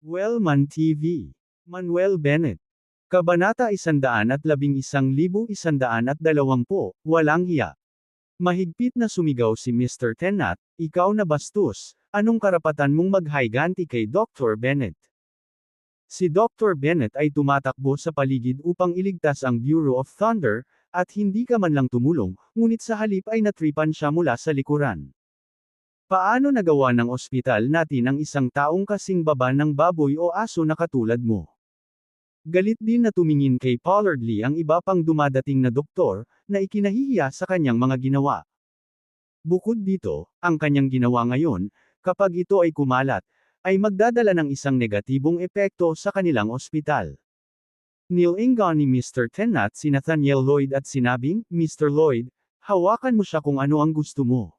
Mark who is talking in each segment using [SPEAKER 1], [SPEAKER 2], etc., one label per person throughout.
[SPEAKER 1] Wellman TV. Manuel Bennett. Kabanata 111,120, Walang hiya. Mahigpit na sumigaw si Mr. Tennant, ikaw na bastos, anong karapatan mong maghiganti kay Dr. Bennett? Si Dr. Bennett ay tumatakbo sa paligid upang iligtas ang Bureau of Thunder, at hindi ka man lang tumulong, ngunit sa halip ay natripan siya mula sa likuran. Paano nagawa ng ospital natin ang isang taong kasing baba ng baboy o aso na katulad mo? Galit din na tumingin kay Pollard Lee ang iba pang dumadating na doktor, na ikinahihiya sa kanyang mga ginawa. Bukod dito, ang kanyang ginawa ngayon, kapag ito ay kumalat, ay magdadala ng isang negatibong epekto sa kanilang ospital. Nilingon ni Mr. Tennant si Nathaniel Lloyd at sinabing, Mr. Lloyd, hawakan mo siya kung ano ang gusto mo.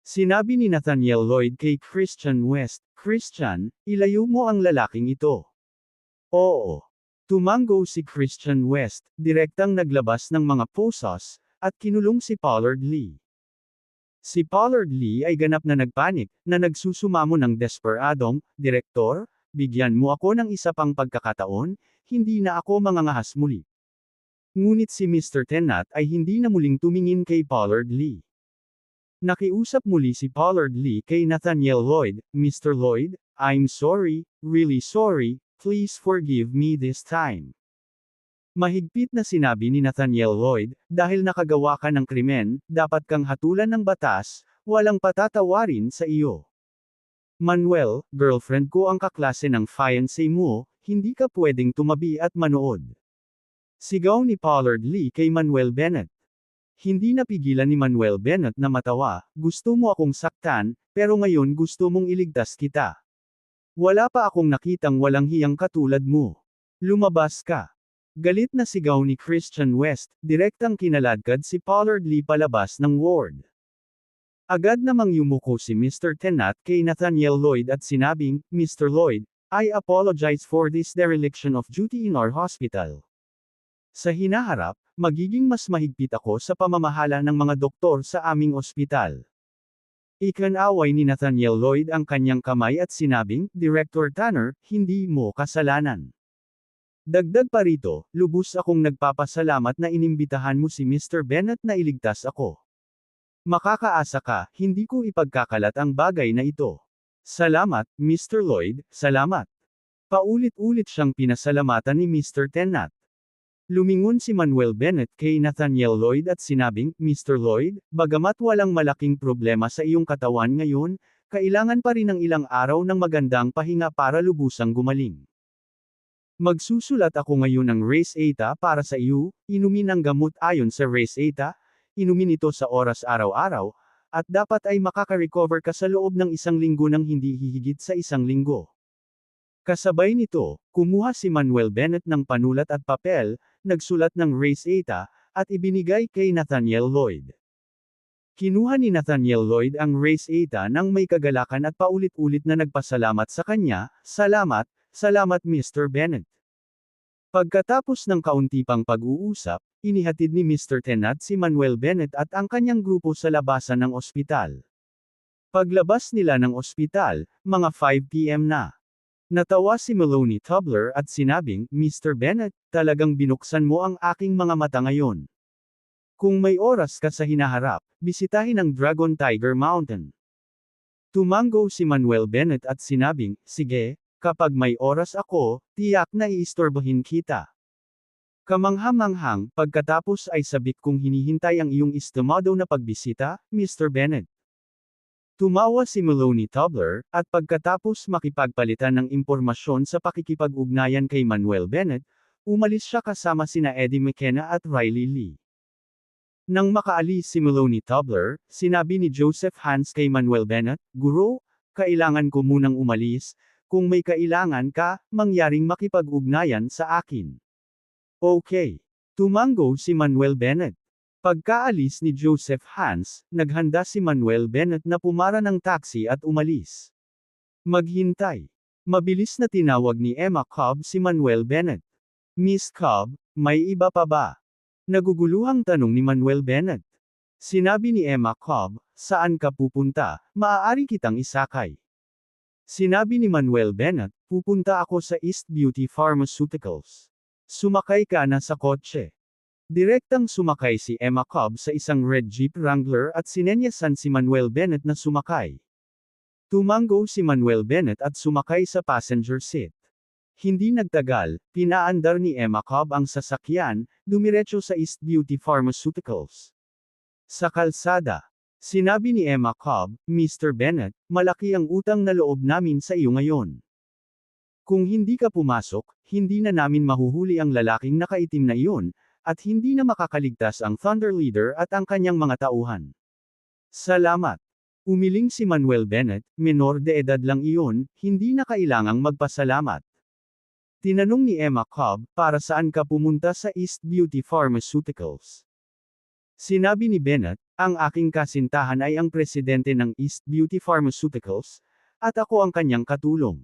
[SPEAKER 1] Sinabi ni Nathaniel Lloyd kay Christian West, Christian, ilayo mo ang lalaking ito. Oo. Tumango si Christian West, direktang naglabas ng mga posas, at kinulong si Pollard Lee. Si Pollard Lee ay ganap na nagpanik, na nagsusumamo ng desperadong, Direktor, bigyan mo ako ng isa pang pagkakataon, hindi na ako mangangahas muli. Ngunit si Mr. Tennant ay hindi na muling tumingin kay Pollard Lee. Nakiusap muli si Pollard Lee kay Nathaniel Lloyd, Mr. Lloyd, I'm sorry, really sorry, please forgive me this time. Mahigpit na sinabi ni Nathaniel Lloyd, dahil nakagawa ka ng krimen, dapat kang hatulan ng batas, walang patatawarin sa iyo. Manuel, girlfriend ko ang kaklase ng fiancé mo, hindi ka pwedeng tumabi at manood. Sigaw ni Pollard Lee kay Manuel Bennett. Hindi napigilan ni Manuel Bennett na matawa, gusto mo akong saktan, pero ngayon gusto mong iligtas kita. Wala pa akong nakitang walang hiyang katulad mo. Lumabas ka. Galit na sigaw ni Christian West, direktang kinaladkad si Pollard Lee palabas ng ward. Agad namang yumuko si Mr. Tennant kay Nathaniel Lloyd at sinabing, Mr. Lloyd, I apologize for this dereliction of duty in our hospital. Sa hinaharap, magiging mas mahigpit ako sa pamamahala ng mga doktor sa aming ospital. Ikinaway ni Nathaniel Lloyd ang kanyang kamay at sinabing, Director Tanner, hindi mo kasalanan. Dagdag pa rito, lubos akong nagpapasalamat na inimbitahan mo si Mr. Bennett na iligtas ako. Makakaasa ka, hindi ko ipagkakalat ang bagay na ito. Salamat, Mr. Lloyd, salamat. Paulit-ulit siyang pinasalamatan ni Mr. Tennant. Lumingon si Manuel Bennett kay Nathaniel Lloyd at sinabing, Mr. Lloyd, bagamat walang malaking problema sa iyong katawan ngayon, kailangan pa rin ng ilang araw ng magandang pahinga para lubusang gumaling. Magsusulat ako ngayon ng Race Eta para sa iyo, inumin ang gamot ayon sa Race Eta, inumin ito sa oras araw-araw, at dapat ay makaka-recover ka sa loob ng 1 linggo nang hindi hihigit sa 1 linggo. Kasabay nito, kumuha si Manuel Bennett ng panulat at papel, nagsulat ng Race Eta, at ibinigay kay Nathaniel Lloyd. Kinuha ni Nathaniel Lloyd ang Race Eta nang may kagalakan at paulit-ulit na nagpasalamat sa kanya, salamat, salamat Mr. Bennett. Pagkatapos ng kaunti pang pag-uusap, inihatid ni Mr. Tennant si Manuel Bennett at ang kanyang grupo sa labasan ng ospital. Paglabas nila ng ospital, mga 5 p.m. na. Natawa si Maloney Tubler at sinabing, Mr. Bennett, talagang binuksan mo ang aking mga mata ngayon. Kung may oras ka sa hinaharap, bisitahin ang Dragon Tiger Mountain. Tumango si Manuel Bennett at sinabing, sige, kapag may oras ako, tiyak na iistorbohin kita. Kamangha-manghang, pagkatapos ay sabik kong hinihintay ang iyong estimado na pagbisita, Mr. Bennett. Tumawa si Maloney Tubler, at pagkatapos makipagpalitan ng impormasyon sa pakikipag-ugnayan kay Manuel Bennett, umalis siya kasama sina Eddie McKenna at Riley Lee. Nang makaalis si Maloney Tubler, sinabi ni Joseph Hans kay Manuel Bennett, Guro, kailangan ko munang umalis, kung may kailangan ka, mangyaring makipag-ugnayan sa akin. Okay. Tumango si Manuel Bennett. Pagkaalis ni Joseph Hans, naghanda si Manuel Bennett na pumara ng taxi at umalis. Maghintay. Mabilis na tinawag ni Emma Cobb si Manuel Bennett. Miss Cobb, may iba pa ba? Naguguluhang tanong ni Manuel Bennett. Sinabi ni Emma Cobb, saan ka pupunta, maaari kitang isakay. Sinabi ni Manuel Bennett, pupunta ako sa East Beauty Pharmaceuticals. Sumakay ka na sa kotse. Direktang sumakay si Emma Cobb sa isang red Jeep Wrangler at sinenyasan si Manuel Bennett na sumakay. Tumango si Manuel Bennett at sumakay sa passenger seat. Hindi nagtagal, pinaandar ni Emma Cobb ang sasakyan, dumiretso sa East Beauty Pharmaceuticals. Sa kalsada, sinabi ni Emma Cobb, Mr. Bennett, malaki ang utang na loob namin sa iyo ngayon. Kung hindi ka pumasok, hindi na namin mahuhuli ang lalaking nakaitim na iyon, at hindi na makakaligtas ang Thunder Leader at ang kanyang mga tauhan. Salamat. Umiling si Manuel Bennett, menor de edad lang iyon, hindi na kailangang magpasalamat. Tinanong ni Emma Cobb, para saan ka pumunta sa East Beauty Pharmaceuticals? Sinabi ni Bennett, ang aking kasintahan ay ang presidente ng East Beauty Pharmaceuticals, at ako ang kanyang katulong.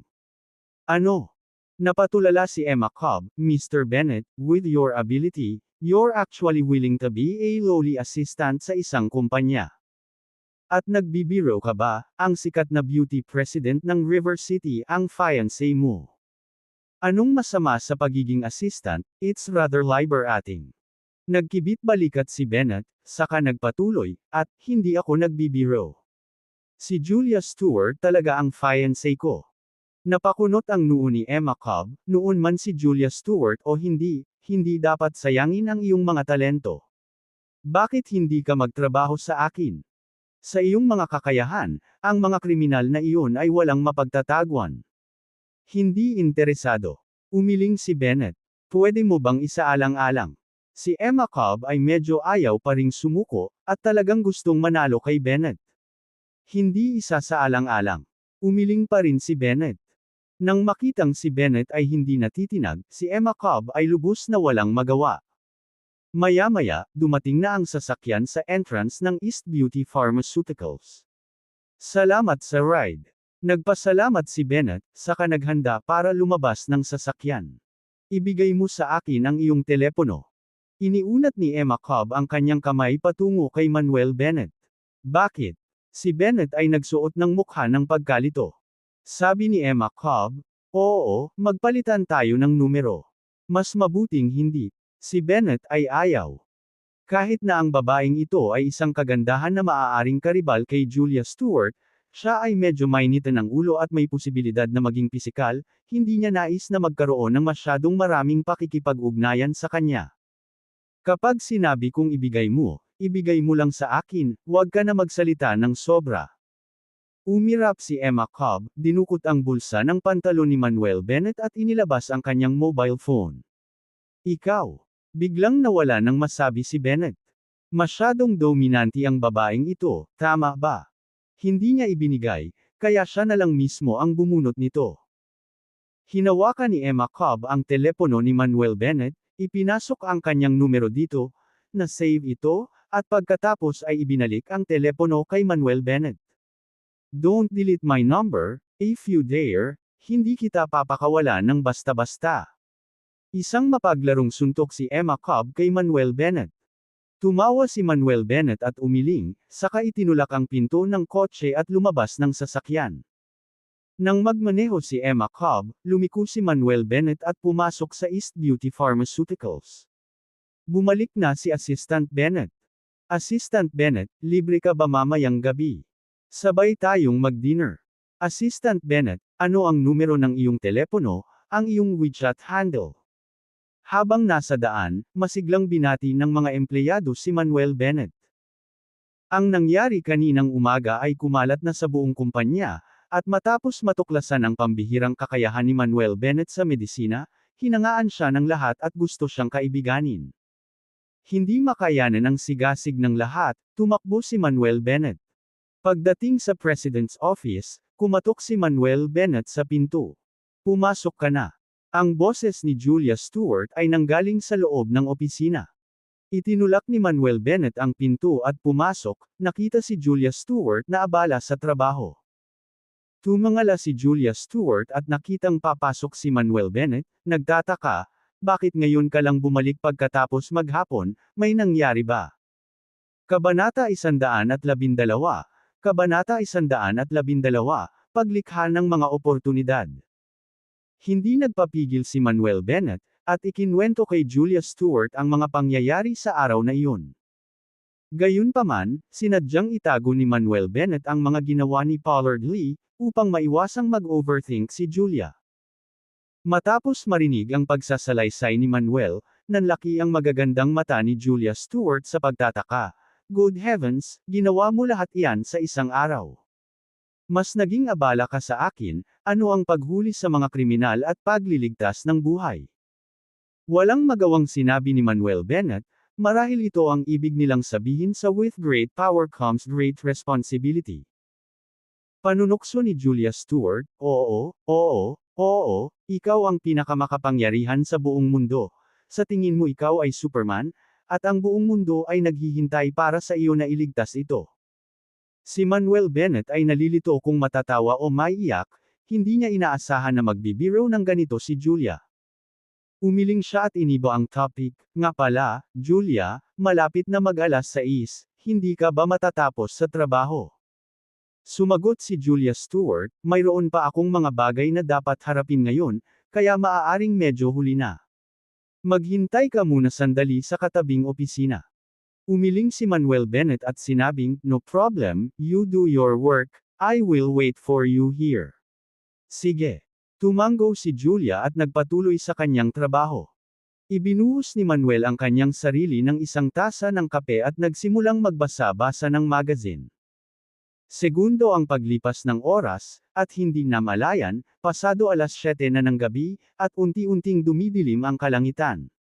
[SPEAKER 1] Ano? Napatulala si Emma Cobb, Mr. Bennett, with your ability, you're actually willing to be a lowly assistant sa isang kumpanya. At nagbibiro ka ba, ang sikat na beauty president ng River City ang fiancé mo? Anong masama sa pagiging assistant? It's rather liber-acting. Nagkibit balikat si Bennett, saka nagpatuloy, at hindi ako nagbibiro. Si Julia Stewart talaga ang fiancé ko. Napakunot ang noo ni Emma Cobb, noon man si Julia Stewart o hindi, hindi dapat sayangin ang iyong mga talento. Bakit hindi ka magtrabaho sa akin? Sa iyong mga kakayahan, ang mga kriminal na iyon ay walang mapagtataguan. Hindi interesado. Umiling si Bennett. Pwede mo bang isaalang-alang? Si Emma Cobb ay medyo ayaw pa ring sumuko, at talagang gustong manalo kay Bennett. Hindi isa sa alang-alang. Umiling pa rin si Bennett. Nang makitang si Bennett ay hindi natitinag, si Emma Cobb ay lubos na walang magawa. Maya-maya, dumating na ang sasakyan sa entrance ng East Beauty Pharmaceuticals. Salamat sa ride. Nagpasalamat si Bennett, saka naghanda para lumabas ng sasakyan. Ibigay mo sa akin ang iyong telepono. Iniunat ni Emma Cobb ang kanyang kamay patungo kay Manuel Bennett. Bakit? Si Bennett ay nagsuot ng mukha ng pagkalito. Sabi ni Emma Cobb, oo, magpalitan tayo ng numero. Mas mabuting hindi. Si Bennett ay ayaw. Kahit na ang babaeng ito ay isang kagandahan na maaaring karibal kay Julia Stewart, siya ay medyo mainitan ng ulo at may posibilidad na maging pisikal, hindi niya nais na magkaroon ng masyadong maraming pakikipag-ugnayan sa kanya. Kapag sinabi kong ibigay mo lang sa akin, huwag ka na magsalita ng sobra. Umirap si Emma Cobb, dinukot ang bulsa ng pantalon ni Manuel Bennett at inilabas ang kanyang mobile phone. Ikaw. Biglang nawala nang masabi si Bennett. Masyadong dominante ang babaeng ito, tama ba? Hindi niya ibinigay, kaya siya na lang mismo ang bumunot nito. Hinawakan ni Emma Cobb ang telepono ni Manuel Bennett, ipinasok ang kanyang numero dito, na-save ito, at pagkatapos ay ibinalik ang telepono kay Manuel Bennett. Don't delete my number, if you dare, hindi kita papakawalan ng basta-basta. Isang mapaglarong suntok si Emma Cobb kay Manuel Bennett. Tumawa si Manuel Bennett at umiling, saka itinulak ang pinto ng kotse at lumabas ng sasakyan. Nang magmaneho si Emma Cobb, lumiko si Manuel Bennett at pumasok sa East Beauty Pharmaceuticals. Bumalik na si Assistant Bennett. Assistant Bennett, libre ka ba mamayang gabi? Sabay tayong mag-dinner. Assistant Bennett, ano ang numero ng iyong telepono, ang iyong WeChat handle? Habang nasa daan, masiglang binati ng mga empleyado si Manuel Bennett. Ang nangyari kaninang umaga ay kumalat na sa buong kumpanya, at matapos matuklasan ang pambihirang kakayahan ni Manuel Bennett sa medisina, hinangaan siya ng lahat at gusto siyang kaibiganin. Hindi makayanan ang sigasig ng lahat, tumakbo si Manuel Bennett. Pagdating sa President's Office, kumatok si Manuel Bennett sa pinto. Pumasok ka na. Ang boses ni Julia Stewart ay nanggaling sa loob ng opisina. Itinulak ni Manuel Bennett ang pinto at pumasok, nakita si Julia Stewart na abala sa trabaho. Tumangala si Julia Stewart at nakitang papasok si Manuel Bennett, nagtataka, bakit ngayon ka lang bumalik pagkatapos maghapon, may nangyari ba? Kabanata 112, Kabanata 112, paglikha ng mga oportunidad. Hindi nagpapigil si Manuel Bennett, at ikinwento kay Julia Stewart ang mga pangyayari sa araw na iyon. Gayunpaman, sinadyang itago ni Manuel Bennett ang mga ginawa ni Pollard Lee, upang maiwasang mag-overthink si Julia. Matapos marinig ang pagsasalaysay ni Manuel, nanlaki ang magagandang mata ni Julia Stewart sa pagtataka. Good heavens, ginawa mo lahat iyan sa isang araw. Mas naging abala ka sa akin, ano ang paghuli sa mga kriminal at pagliligtas ng buhay. Walang magawang sinabi ni Manuel Bennett, marahil ito ang ibig nilang sabihin sa with great power comes great responsibility. Panunokso ni Julia Stewart, oo, ikaw ang pinakamakapangyarihan sa buong mundo. Sa tingin mo ikaw ay Superman, at ang buong mundo ay naghihintay para sa iyo na iligtas ito. Si Manuel Bennett ay nalilito kung matatawa o maiiyak, hindi niya inaasahan na magbibiro ng ganito si Julia. Umiling siya at iniba ang topic, nga pala, Julia, malapit na mag-alas 6, hindi ka ba matatapos sa trabaho? Sumagot si Julia Stewart, mayroon pa akong mga bagay na dapat harapin ngayon, kaya maaaring medyo huli na. Maghintay ka muna sandali sa katabing opisina. Umiling si Manuel Bennett at sinabing, no problem, you do your work, I will wait for you here. Sige. Tumanggo si Julia at nagpatuloy sa kanyang trabaho. Ibinuhos ni Manuel ang kanyang sarili ng isang tasa ng kape at nagsimulang magbasa-basa ng magazine. Segundo ang paglipas ng oras, at hindi namalayan, pasado alas 7 na ng gabi, at unti-unting dumidilim ang kalangitan.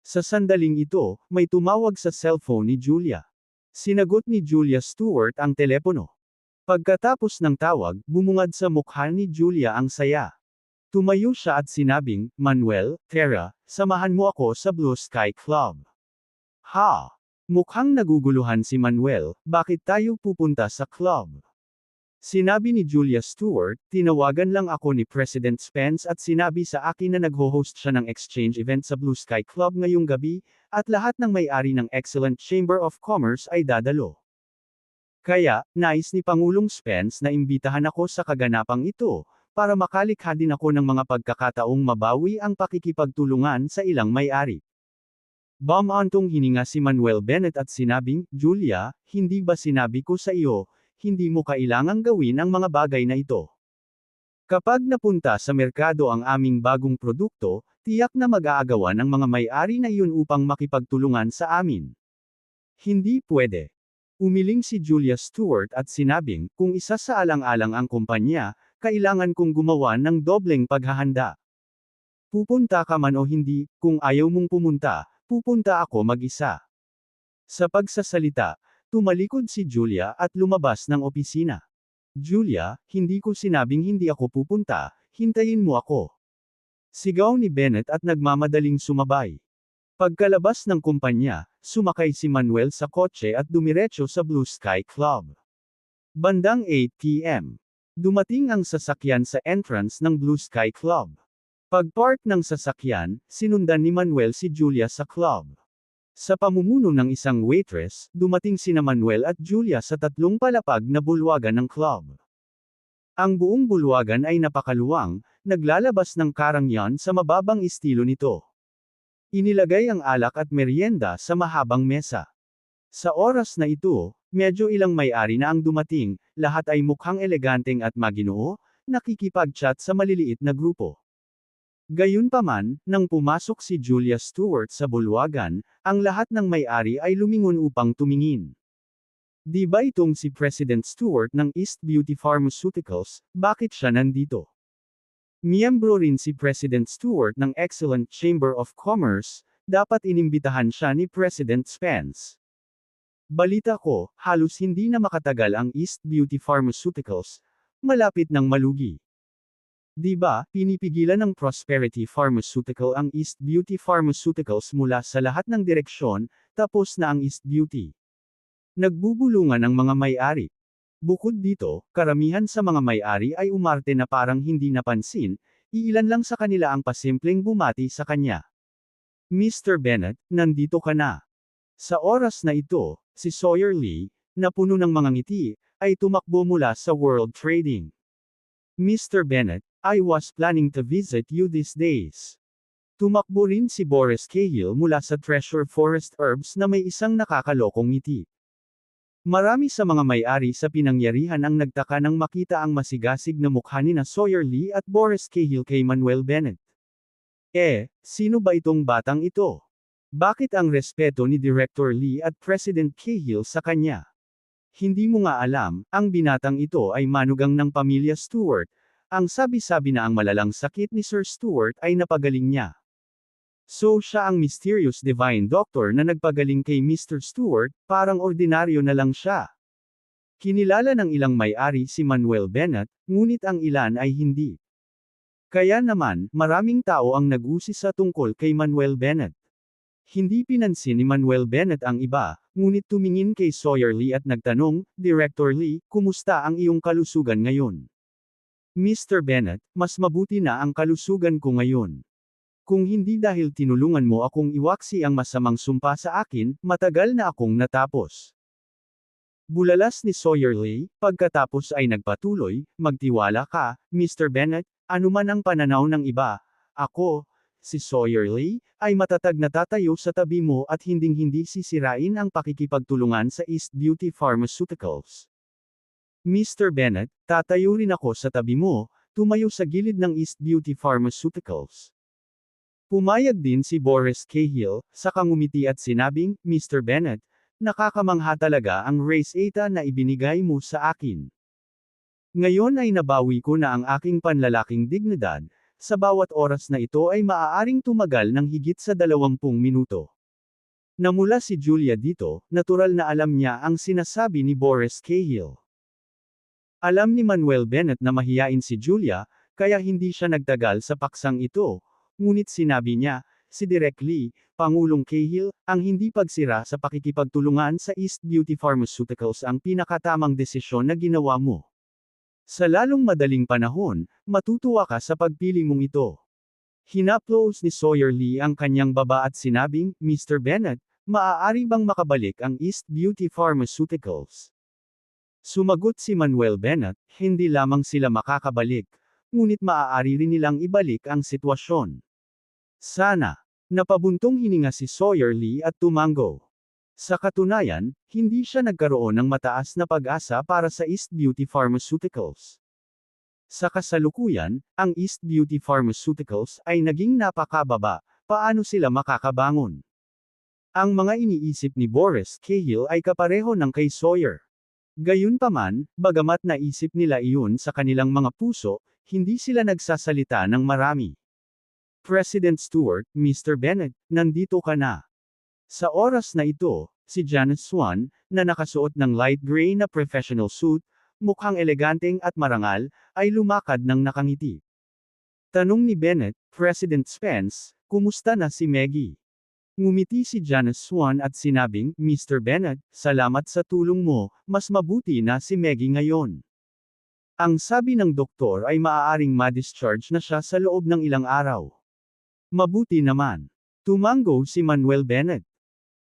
[SPEAKER 1] Sa sandaling ito, may tumawag sa cellphone ni Julia. Sinagot ni Julia Stewart ang telepono. Pagkatapos ng tawag, bumungad sa mukha ni Julia ang saya. Tumayo siya at sinabing, Manuel, Tara, samahan mo ako sa Blue Sky Club. Ha? Mukhang naguguluhan si Manuel, bakit tayo pupunta sa club? Sinabi ni Julia Stewart, tinawagan lang ako ni President Spence at sinabi sa akin na nagho-host siya ng exchange event sa Blue Sky Club ngayong gabi, at lahat ng may-ari ng Excellent Chamber of Commerce ay dadalo. Kaya, nais ni Pangulong Spence na imbitahan ako sa kaganapang ito, para makalikha din ako ng mga pagkakataong mabawi ang pakikipagtulungan sa ilang may-ari. Bumantong hininga si Manuel Bennett at sinabing, Julia, hindi ba sinabi ko sa iyo, hindi mo kailangang gawin ang mga bagay na ito. Kapag napunta sa merkado ang aming bagong produkto, tiyak na mag-aagawan ng mga may-ari na iyon upang makipagtulungan sa amin. Hindi pwede. Umiling si Julia Stewart at sinabing, kung isa sa alang-alang ang kumpanya, kailangan kong gumawa ng dobleng paghahanda. Pupunta ka man o hindi, kung ayaw mong pumunta, pupunta ako mag-isa. Sa pagsasalita, tumalikod si Julia at lumabas ng opisina. Julia, hindi ko sinabing hindi ako pupunta, hintayin mo ako. Sigaw ni Bennett at nagmamadaling sumabay. Pagkalabas ng kumpanya, sumakay si Manuel sa kotse at dumiretso sa Blue Sky Club. Bandang 8 p.m. Dumating ang sasakyan sa entrance ng Blue Sky Club. Pagpark ng sasakyan, sinundan ni Manuel si Julia sa club. Sa pamumuno ng isang waitress, dumating sina Manuel at Julia sa tatlong palapag na bulwagan ng club. Ang buong bulwagan ay napakaluwang, naglalabas ng karangyan sa mababang estilo nito. Inilagay ang alak at merienda sa mahabang mesa. Sa oras na ito, medyo ilang may-ari na ang dumating, lahat ay mukhang eleganteng at maginoo, nakikipag-chat sa maliliit na grupo. Gayunpaman, nang pumasok si Julia Stewart sa bulwagan, ang lahat ng may-ari ay lumingon upang tumingin. Di ba itong si President Stewart ng East Beauty Pharmaceuticals, bakit siya nandito? Miyembro rin si President Stewart ng Excellent Chamber of Commerce, dapat inimbitahan siya ni President Spence. Balita ko, halos hindi na makatagal ang East Beauty Pharmaceuticals, malapit ng malugi. Di ba, pinipigilan ng Prosperity Pharmaceutical ang East Beauty Pharmaceuticals mula sa lahat ng direksyon, tapos na ang East Beauty. Nagbubulungan ang mga may-ari. Bukod dito, karamihan sa mga may-ari ay umarte na parang hindi napansin, iilan lang sa kanila ang pasimpleng bumati sa kanya. Mr. Bennett, nandito ka na. Sa oras na ito, si Sawyer Lee, na puno ng mga ngiti, ay tumakbo mula sa World Trading. Mr. Bennet, I was planning to visit you these days. Tumakbo rin si Boris Cahill mula sa Treasure Forest Herbs na may isang nakakalokong ngiti. Marami sa mga may-ari sa pinangyarihan ang nagtaka nang makita ang masigasig na mukha ni na Sawyer Lee at Boris Cahill kay Manuel Bennett. Sino ba itong batang ito? Bakit ang respeto ni Director Lee at President Cahill sa kanya? Hindi mo nga alam, ang binatang ito ay manugang ng pamilya Stewart. Ang sabi-sabi na ang malalang sakit ni Sir Stewart ay napagaling niya. So siya ang mysterious divine doctor na nagpagaling kay Mr. Stewart, parang ordinaryo na lang siya. Kinilala ng ilang may-ari si Manuel Bennett, ngunit ang ilan ay hindi. Kaya naman, maraming tao ang nag-usisa tungkol kay Manuel Bennett. Hindi pinansin ni Manuel Bennett ang iba, ngunit tumingin kay Sawyer Lee at nagtanong, Director Lee, kumusta ang iyong kalusugan ngayon? Mr. Bennett, mas mabuti na ang kalusugan ko ngayon. Kung hindi dahil tinulungan mo akong iwaksi ang masamang sumpa sa akin, matagal na akong natapos. Bulalas ni Sawyer Lee, pagkatapos ay nagpatuloy, magtiwala ka, Mr. Bennett, anuman ang pananaw ng iba, ako, si Sawyer Lee, ay matatag na tatayo sa tabi mo at hinding-hindi sisirain ang pakikipagtulungan sa East Beauty Pharmaceuticals. Mr. Bennett, tatayo rin ako sa tabi mo, tumayo sa gilid ng East Beauty Pharmaceuticals. Pumayag din si Boris Cahill, saka ngumiti at sinabing, Mr. Bennett, nakakamangha talaga ang race eta na ibinigay mo sa akin. Ngayon ay nabawi ko na ang aking panlalaking dignidad. Sa bawat oras na ito ay maaaring tumagal ng higit sa 20 minuto. Namula si Julia dito, natural na alam niya ang sinasabi ni Boris Cahill. Alam ni Manuel Bennett na mahiyain si Julia, kaya hindi siya nagtagal sa paksang ito, ngunit sinabi niya, si Direk Lee, Pangulong Cahill, ang hindi pagsira sa pakikipagtulungan sa East Beauty Pharmaceuticals ang pinakatamang desisyon na ginawa mo. Sa lalong madaling panahon, matutuwa ka sa pagpili mong ito. Hinaplos ni Sawyer Lee ang kanyang baba at sinabing, Mr. Bennett, maaari bang makabalik ang East Beauty Pharmaceuticals? Sumagot si Manuel Bennett, hindi lamang sila makakabalik, ngunit maaari rin nilang ibalik ang sitwasyon. Sana. Napabuntong hininga si Sawyer Lee at tumango. Sa katunayan, hindi siya nagkaroon ng mataas na pag-asa para sa East Beauty Pharmaceuticals. Sa kasalukuyan, ang East Beauty Pharmaceuticals ay naging napakababa, paano sila makakabangon? Ang mga iniisip ni Boris Cahill ay kapareho ng kay Sawyer. Gayunpaman, bagamat naisip nila iyon sa kanilang mga puso, hindi sila nagsasalita ng marami. President Stewart, Mr. Bennett, nandito ka na. Sa oras na ito, si Janet Swan, na nakasuot ng light gray na professional suit, mukhang eleganteng at marangal, ay lumakad ng nakangiti. Tanong ni Bennett, President Spence, kumusta na si Maggie? Ngumiti si Janet Swan at sinabing, Mr. Bennett, salamat sa tulong mo, mas mabuti na si Maggie ngayon. Ang sabi ng doktor ay maaaring ma-discharge na siya sa loob ng ilang araw. Mabuti naman. Tumango si Manuel Bennett.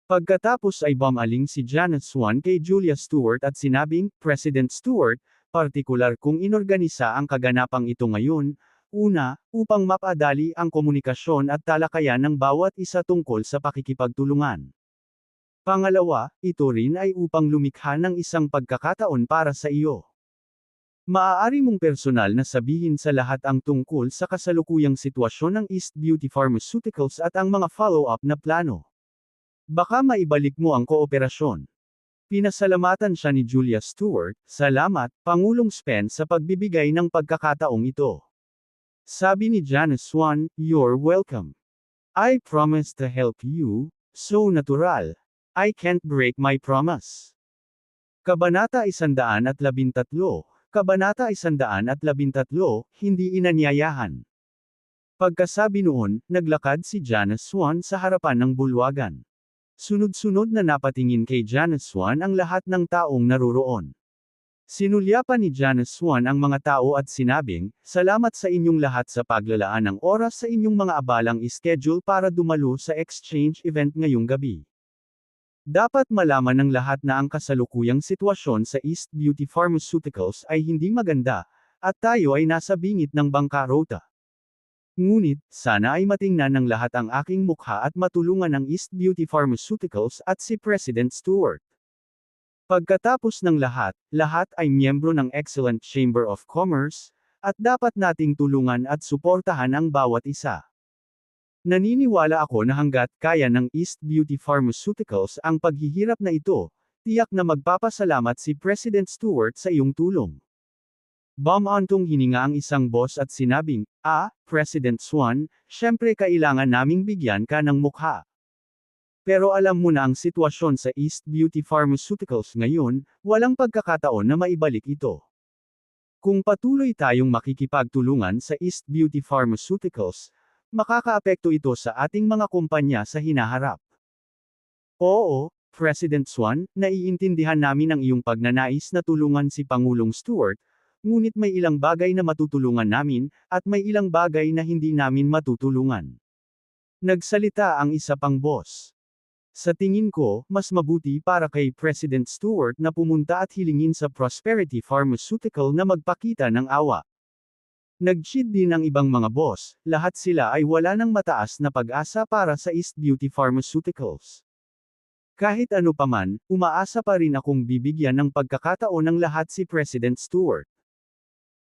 [SPEAKER 1] Pagkatapos ay bumaling si Janet Swan kay Julia Stewart at sinabing, President Stewart, partikular kung inorganisa ang kaganapang ito ngayon, una, upang mapadali ang komunikasyon at talakayan ng bawat isa tungkol sa pakikipagtulungan. Pangalawa, ito rin ay upang lumikha ng isang pagkakataon para sa iyo. Maaari mong personal na sabihin sa lahat ang tungkol sa kasalukuyang sitwasyon ng East Beauty Pharmaceuticals at ang mga follow-up na plano. Baka maibalik mo ang kooperasyon. Pinasalamatan siya ni Julia Stewart, salamat, Pangulong Spence sa pagbibigay ng pagkakataong ito. Sabi ni Janet Swan, you're welcome. I promise to help you, so natural. I can't break my promise. Kabanata 113, Kabanata 113, hindi inanyayahan. Pagkasabi noon, naglakad si Janet Swan sa harapan ng bulwagan. Sunod-sunod na napatingin kay Janet Swan ang lahat ng taong naroroon. Sinulyapan ni Janet Swan ang mga tao at sinabing, salamat sa inyong lahat sa paglalaan ng oras sa inyong mga abalang ischedule para dumalo sa exchange event ngayong gabi. Dapat malaman ng lahat na ang kasalukuyang sitwasyon sa East Beauty Pharmaceuticals ay hindi maganda, at tayo ay nasa bingit ng bangkarota. Ngunit, sana ay matingnan ng lahat ang aking mukha at matulungan ang East Beauty Pharmaceuticals at si President Stewart. Pagkatapos ng lahat, lahat ay miyembro ng Excellent Chamber of Commerce, at dapat nating tulungan at suportahan ang bawat isa. Naniniwala ako na hanggat kaya ng East Beauty Pharmaceuticals ang paghihirap na ito, tiyak na magpapasalamat si President Stewart sa iyong tulong. Bumantong hininga ang isang boss at sinabing, President Swan, syempre kailangan naming bigyan ka ng mukha. Pero alam mo na ang sitwasyon sa East Beauty Pharmaceuticals ngayon, walang pagkakataon na maibalik ito. Kung patuloy tayong makikipagtulungan sa East Beauty Pharmaceuticals, makakaapekto ito sa ating mga kumpanya sa hinaharap. Oo, President Swan, naiintindihan namin ang iyong pagnanais na tulungan si Pangulong Stewart, ngunit may ilang bagay na matutulungan namin, at may ilang bagay na hindi namin matutulungan. Nagsalita ang isa pang boss. Sa tingin ko, mas mabuti para kay President Stewart na pumunta at hilingin sa Prosperity Pharmaceutical na magpakita ng awa. Nag-cheat din ang ibang mga boss, lahat sila ay wala ng mataas na pag-asa para sa East Beauty Pharmaceuticals. Kahit ano paman, umaasa pa rin akong bibigyan ng pagkakataon ng lahat si President Stewart.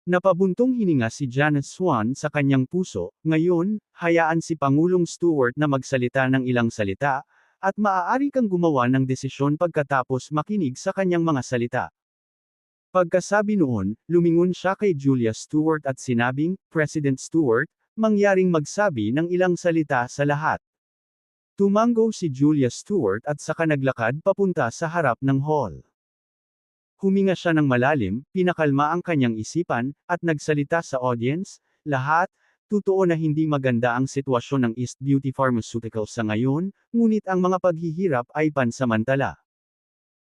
[SPEAKER 1] Napabuntong hininga si Janice Swan sa kanyang puso, ngayon, hayaan si Pangulong Stewart na magsalita ng ilang salita, at maaari kang gumawa ng desisyon pagkatapos makinig sa kanyang mga salita. Pagkasabi noon, lumingon siya kay Julia Stewart at sinabing, President Stewart, mangyaring magsabi ng ilang salita sa lahat. Tumango si Julia Stewart at saka naglakad papunta sa harap ng hall. Huminga siya ng malalim, pinakalma ang kanyang isipan, at nagsalita sa audience, lahat, totoo na hindi maganda ang sitwasyon ng East Beauty Pharmaceuticals sa ngayon, ngunit ang mga paghihirap ay pansamantala.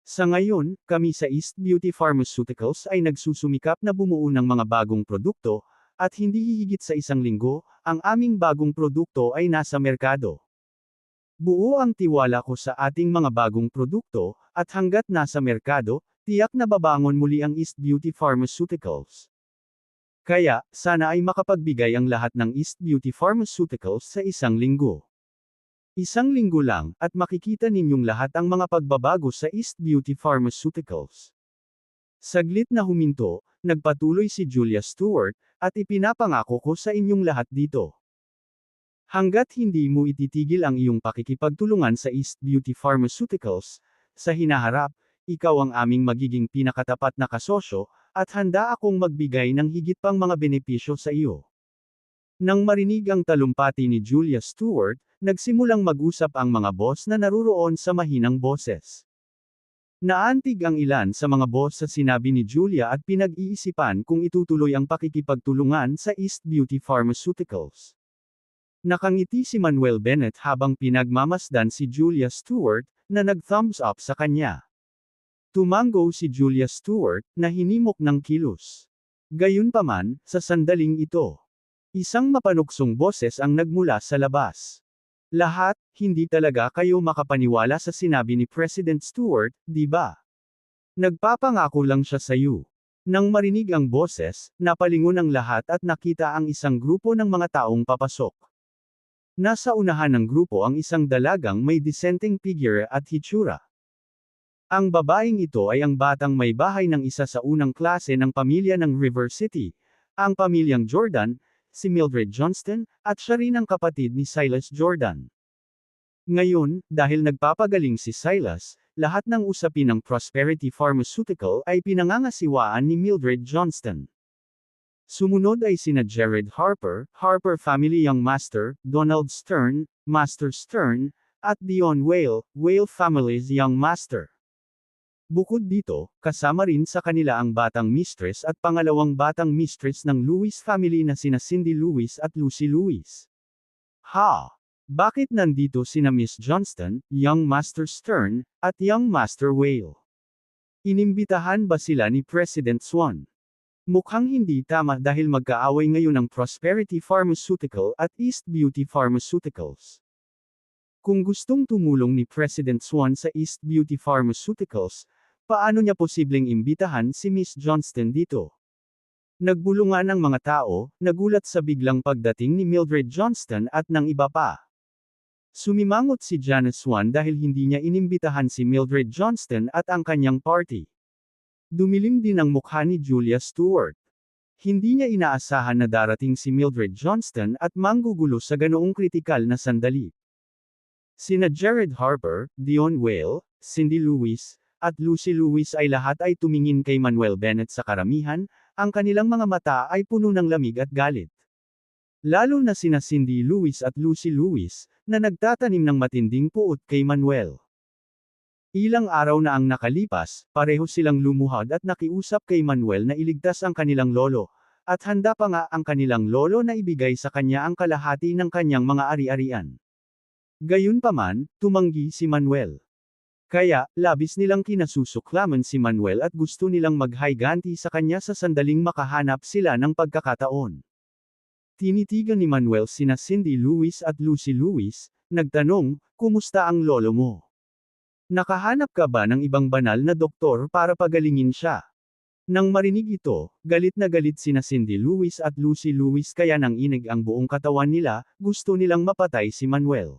[SPEAKER 1] Sa ngayon, kami sa East Beauty Pharmaceuticals ay nagsusumikap na bumuo ng mga bagong produkto, at hindi hihigit sa isang linggo, ang aming bagong produkto ay nasa merkado. Buo ang tiwala ko sa ating mga bagong produkto, at hanggat nasa merkado, tiyak na babangon muli ang East Beauty Pharmaceuticals. Kaya, sana ay makapagbigay ang lahat ng East Beauty Pharmaceuticals sa isang linggo. Isang linggo lang, at makikita ninyong lahat ang mga pagbabago sa East Beauty Pharmaceuticals. Saglit na huminto, nagpatuloy si Julia Stewart, at ipinapangako ko sa inyong lahat dito. Hanggat hindi mo ititigil ang iyong pakikipagtulungan sa East Beauty Pharmaceuticals, sa hinaharap, ikaw ang aming magiging pinakatapat na kasosyo, at handa akong magbigay ng higit pang mga benepisyo sa iyo. Nang marinig ang talumpati ni Julia Stewart, nagsimulang mag-usap ang mga boss na naruroon sa mahinang boses. Naantig ang ilan sa mga boss sa sinabi ni Julia at pinag-iisipan kung itutuloy ang pakikipagtulungan sa East Beauty Pharmaceuticals. Nakangiti si Manuel Bennett habang pinagmamasdan si Julia Stewart, na nag-thumbs up sa kanya. Tumango si Julia Stewart, na hinimok ng kilos. Gayunpaman, sa sandaling ito, isang mapanuksong boses ang nagmula sa labas. Lahat, hindi talaga kayo makapaniwala sa sinabi ni President Stewart, di ba? Nagpapangako lang siya sa iyo. Nang marinig ang boses, napalingon ang lahat at nakita ang isang grupo ng mga taong papasok. Nasa unahan ng grupo ang isang dalagang may disenteng figure at hitsura. Ang babaeng ito ay ang batang may bahay ng isa sa unang klase ng pamilya ng River City, ang pamilyang Jordan, si Mildred Johnston, at siya rin ang kapatid ni Silas Jordan. Ngayon, dahil nagpapagaling si Silas, lahat ng usapin ng Prosperity Pharmaceutical ay pinangangasiwaan ni Mildred Johnston. Sumunod ay sina Jared Harper, Harper Family Young Master, Donald Stern, Master Stern, at Dion Whale, Whale Family's Young Master. Bukod dito, kasama rin sa kanila ang batang mistress at pangalawang batang mistress ng Lewis family na sina Cindy Lewis at Lucy Lewis. Bakit nandito sina Miss Johnston, Young Master Stern, at Young Master Whale? Inimbitahan ba sila ni President Swan? Mukhang hindi tama dahil magkaaway ngayon ang Prosperity Pharmaceutical at East Beauty Pharmaceuticals. Kung gustong tumulong ni President Swan sa East Beauty Pharmaceuticals, paano niya posibleng imbitahan si Miss Johnston dito? Nagbulungan ang mga tao, nagulat sa biglang pagdating ni Mildred Johnston at ng iba pa. Sumimangot si Janice Swan dahil hindi niya inimbitahan si Mildred Johnston at ang kanyang party. Dumilim din ang mukha ni Julia Stewart. Hindi niya inaasahan na darating si Mildred Johnston at manggugulo sa ganoong kritikal na sandali. Sina Jared Harper, Dion Whale, Cindy Lewis, at Lucy Lewis ay lahat ay tumingin kay Manuel Bennett sa karamihan, ang kanilang mga mata ay puno ng lamig at galit. Lalo na sina Cindy Lewis at Lucy Lewis, na nagtatanim ng matinding puot kay Manuel. Ilang araw na ang nakalipas, pareho silang lumuhad at nakiusap kay Manuel na iligtas ang kanilang lolo, at handa pa nga ang kanilang lolo na ibigay sa kanya ang kalahati ng kanyang mga ari-arian. Gayunpaman, tumanggi si Manuel. Kaya, labis nilang kinasusuklaman si Manuel at gusto nilang maghiganti sa kanya sa sandaling makahanap sila ng pagkakataon. Tinitigan ni Manuel sina Cindy Lewis at Lucy Lewis, nagtanong, "Kumusta ang lolo mo? Nakahanap ka ba ng ibang banal na doktor para pagalingin siya?" Nang marinig ito, galit na galit sina Cindy Lewis at Lucy Lewis kaya nang inig ang buong katawan nila, gusto nilang mapatay si Manuel.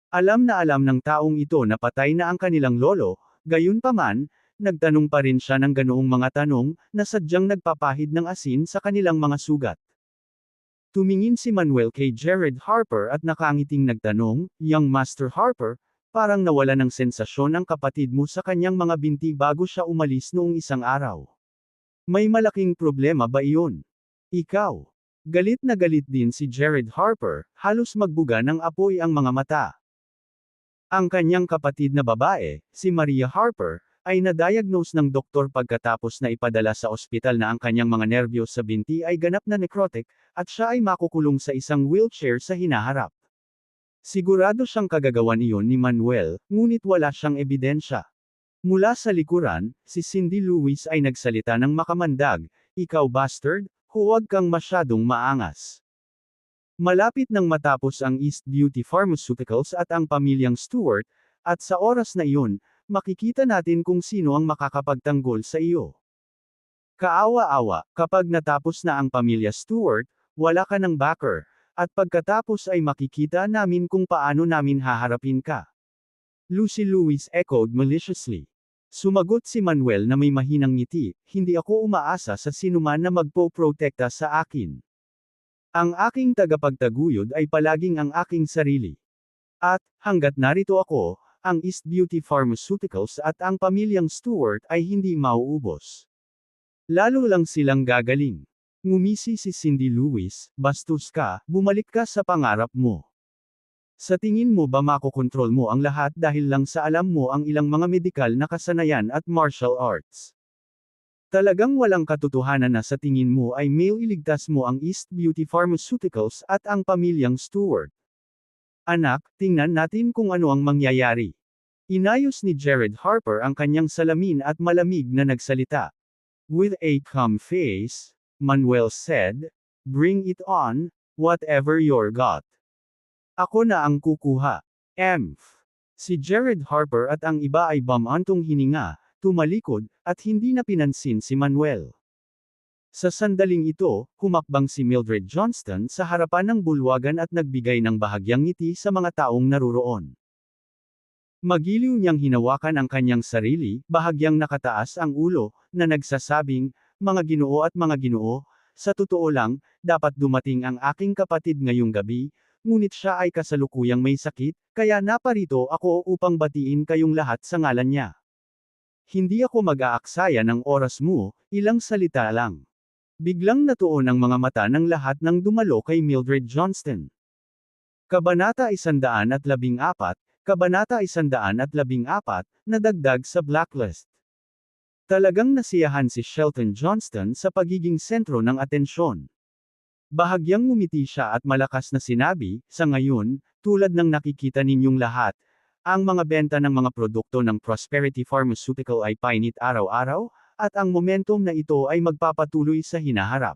[SPEAKER 1] Alam na alam ng taong ito na patay na ang kanilang lolo, gayunpaman, nagtanong pa rin siya ng ganoong mga tanong, na sadyang nagpapahid ng asin sa kanilang mga sugat. Tumingin si Manuel kay Jared Harper at nakangiting nagtanong, "Young Master Harper, parang nawala ng sensasyon ang kapatid mo sa kanyang mga binti bago siya umalis noong isang araw. May malaking problema ba iyon? Ikaw?" Galit na galit din si Jared Harper, halos magbuga ng apoy ang mga mata. Ang kanyang kapatid na babae, si Maria Harper, ay na-diagnose ng doktor pagkatapos na ipadala sa ospital na ang kanyang mga nerbiyos sa binti ay ganap na necrotic, at siya ay makukulong sa isang wheelchair sa hinaharap. Sigurado siyang kagagawan iyon ni Manuel, ngunit wala siyang ebidensya. Mula sa likuran, si Cindy Lewis ay nagsalita ng makamandag, "Ikaw bastard, huwag kang masyadong maangas." Malapit nang matapos ang East Beauty Pharmaceuticals at ang pamilyang Stewart, at sa oras na iyon, makikita natin kung sino ang makakapagtanggol sa iyo. Kaawa-awa, kapag natapos na ang pamilya Stewart, wala ka ng backer, at pagkatapos ay makikita namin kung paano namin haharapin ka. Lucy Lewis echoed maliciously. Sumagot si Manuel na may mahinang ngiti, "Hindi ako umaasa sa sinuman na magpo-protekta sa akin. Ang aking tagapagtaguyod ay palaging ang aking sarili. At, hanggat narito ako, ang East Beauty Pharmaceuticals at ang pamilyang Stewart ay hindi mauubos. Lalo lang silang gagaling." Ngumisi si Cindy Lewis, "Bastos ka, bumalik ka sa pangarap mo. Sa tingin mo ba makokontrol mo ang lahat dahil lang sa alam mo ang ilang mga medikal na kasanayan at martial arts? Talagang walang katotohanan na sa tingin mo ay mailigtas mo ang East Beauty Pharmaceuticals at ang pamilyang Stewart. Anak, tingnan natin kung ano ang mangyayari." Inayos ni Jared Harper ang kanyang salamin at malamig na nagsalita. With a calm face, Manuel said, "Bring it on, whatever you're got. Ako na ang kukuha." Si Jared Harper at ang iba ay bumantong hininga, tumalikod, at hindi na pinansin si Manuel. Sa sandaling ito, humakbang si Mildred Johnston sa harapan ng bulwagan at nagbigay ng bahagyang ngiti sa mga taong naruroon. Magiliw niyang hinawakan ang kanyang sarili, bahagyang nakataas ang ulo, na nagsasabing, "Mga Ginoo at mga Ginoo, sa totoo lang, dapat dumating ang aking kapatid ngayong gabi, ngunit siya ay kasalukuyang may sakit, kaya naparito ako upang batiin kayong lahat sa ngalan niya. Hindi ako mag-aaksaya ng oras mo, ilang salita lang." Biglang natuon ang mga mata ng lahat nang dumalo kay Mildred Johnston. Kabanata 114, Kabanata 114, nadagdag sa blacklist. Talagang nasiyahan si Shelton Johnston sa pagiging sentro ng atensyon. Bahagyang ngumiti siya at malakas na sinabi, "Sa ngayon, tulad ng nakikita ninyong lahat, ang mga benta ng mga produkto ng Prosperity Pharmaceutical ay painit araw-araw, at ang momentum na ito ay magpapatuloy sa hinaharap.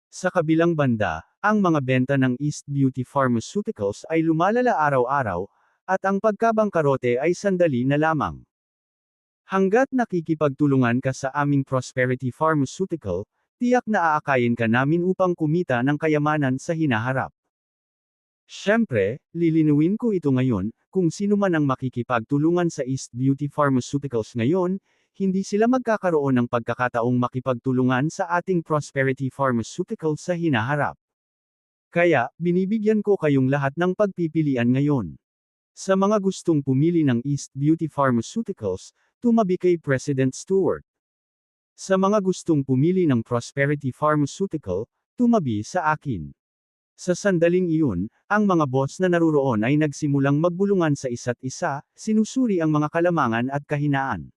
[SPEAKER 1] Sa kabilang banda, ang mga benta ng East Beauty Pharmaceuticals ay lumalala araw-araw, at ang pagkabangkarote ay sandali na lamang. Hanggat nakikipagtulungan ka sa aming Prosperity Pharmaceutical, Tiyak na aakayin ka namin upang kumita ng kayamanan sa hinaharap. Siyempre, lilinuin ko ito ngayon, kung sino man ang makikipagtulungan sa East Beauty Pharmaceuticals ngayon, hindi sila magkakaroon ng pagkakataong makipagtulungan sa ating Prosperity Pharmaceuticals sa hinaharap. Kaya, binibigyan ko kayong lahat ng pagpipilian ngayon. Sa mga gustong pumili ng East Beauty Pharmaceuticals, tumabi kay President Stewart. Sa mga gustong pumili ng Prosperity Pharmaceutical, tumabi sa akin. Sa sandaling iyon, ang mga boss na naruroon ay nagsimulang magbulungan sa isa't isa, sinusuri ang mga kalamangan at kahinaan.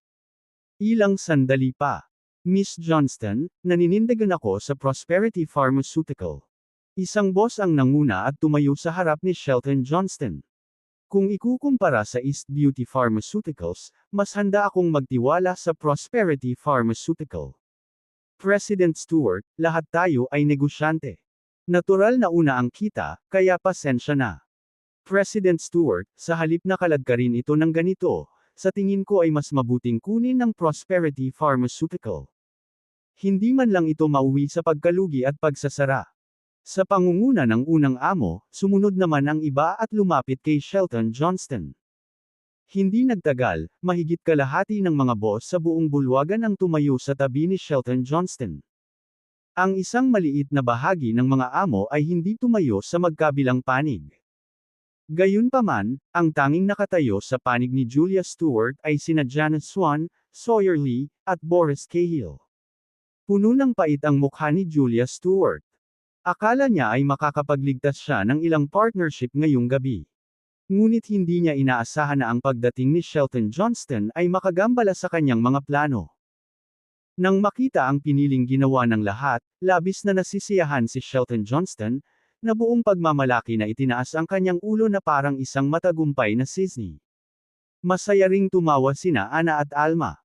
[SPEAKER 1] Ilang sandali pa. Miss Johnston, naninindigan ako sa Prosperity Pharmaceutical. Isang boss ang nanguna at tumayo sa harap ni Shelton Johnston. Kung ikukumpara sa East Beauty Pharmaceuticals, mas handa akong magtiwala sa Prosperity Pharmaceutical. President Stewart, lahat tayo ay negosyante. Natural na una ang kita, kaya pasensya na. President Stewart, sa halip na kaladkarin ito ng ganito, sa tingin ko ay mas mabuting kunin ng Prosperity Pharmaceutical. Hindi man lang ito mauwi sa pagkalugi at pagsasara. Sa pangunguna ng unang amo, sumunod naman ang iba at lumapit kay Shelton Johnston. Hindi nagtagal, mahigit kalahati ng mga boss sa buong bulwagan ang tumayo sa tabi ni Shelton Johnston. Ang isang maliit na bahagi ng mga amo ay hindi tumayo sa magkabilang panig. Gayunpaman, ang tanging nakatayo sa panig ni Julia Stewart ay sina Janet Swan, Sawyer Lee, at Boris Cahill. Puno ng pait ang mukha ni Julia Stewart. Akala niya ay makakapagligtas siya ng ilang partnership ngayong gabi. Ngunit hindi niya inaasahan na ang pagdating ni Shelton Johnston ay makagambala sa kanyang mga plano. Nang makita ang piniling ginawa ng lahat, labis na nasisiyahan si Shelton Johnston, na buong pagmamalaki na itinaas ang kanyang ulo na parang isang matagumpay na sisni. Masaya ring tumawa sina Anna at Alma.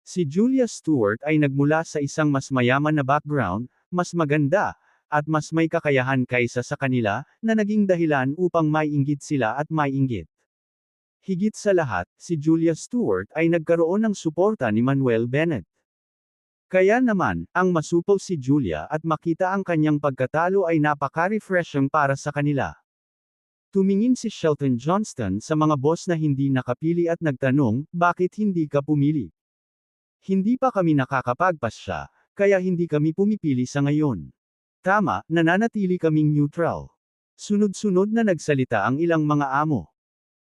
[SPEAKER 1] Si Julia Stewart ay nagmula sa isang mas mayaman na background, mas maganda, at mas may kakayahan kaysa sa kanila, na naging dahilan upang maiinggit sila at maiinggit. Higit sa lahat, si Julia Stewart ay nagkaroon ng suporta ni Manuel Bennett. Kaya naman, ang masupol si Julia at makita ang kanyang pagkatalo ay napaka-refreshing para sa kanila. Tumingin si Shelton Johnston sa mga boss na hindi nakapili at nagtanong, bakit hindi ka pumili? Hindi pa kami nakakapagpasya, kaya hindi kami pumipili sa ngayon. Tama, nananatili kaming neutral. Sunod-sunod na nagsalita ang ilang mga amo.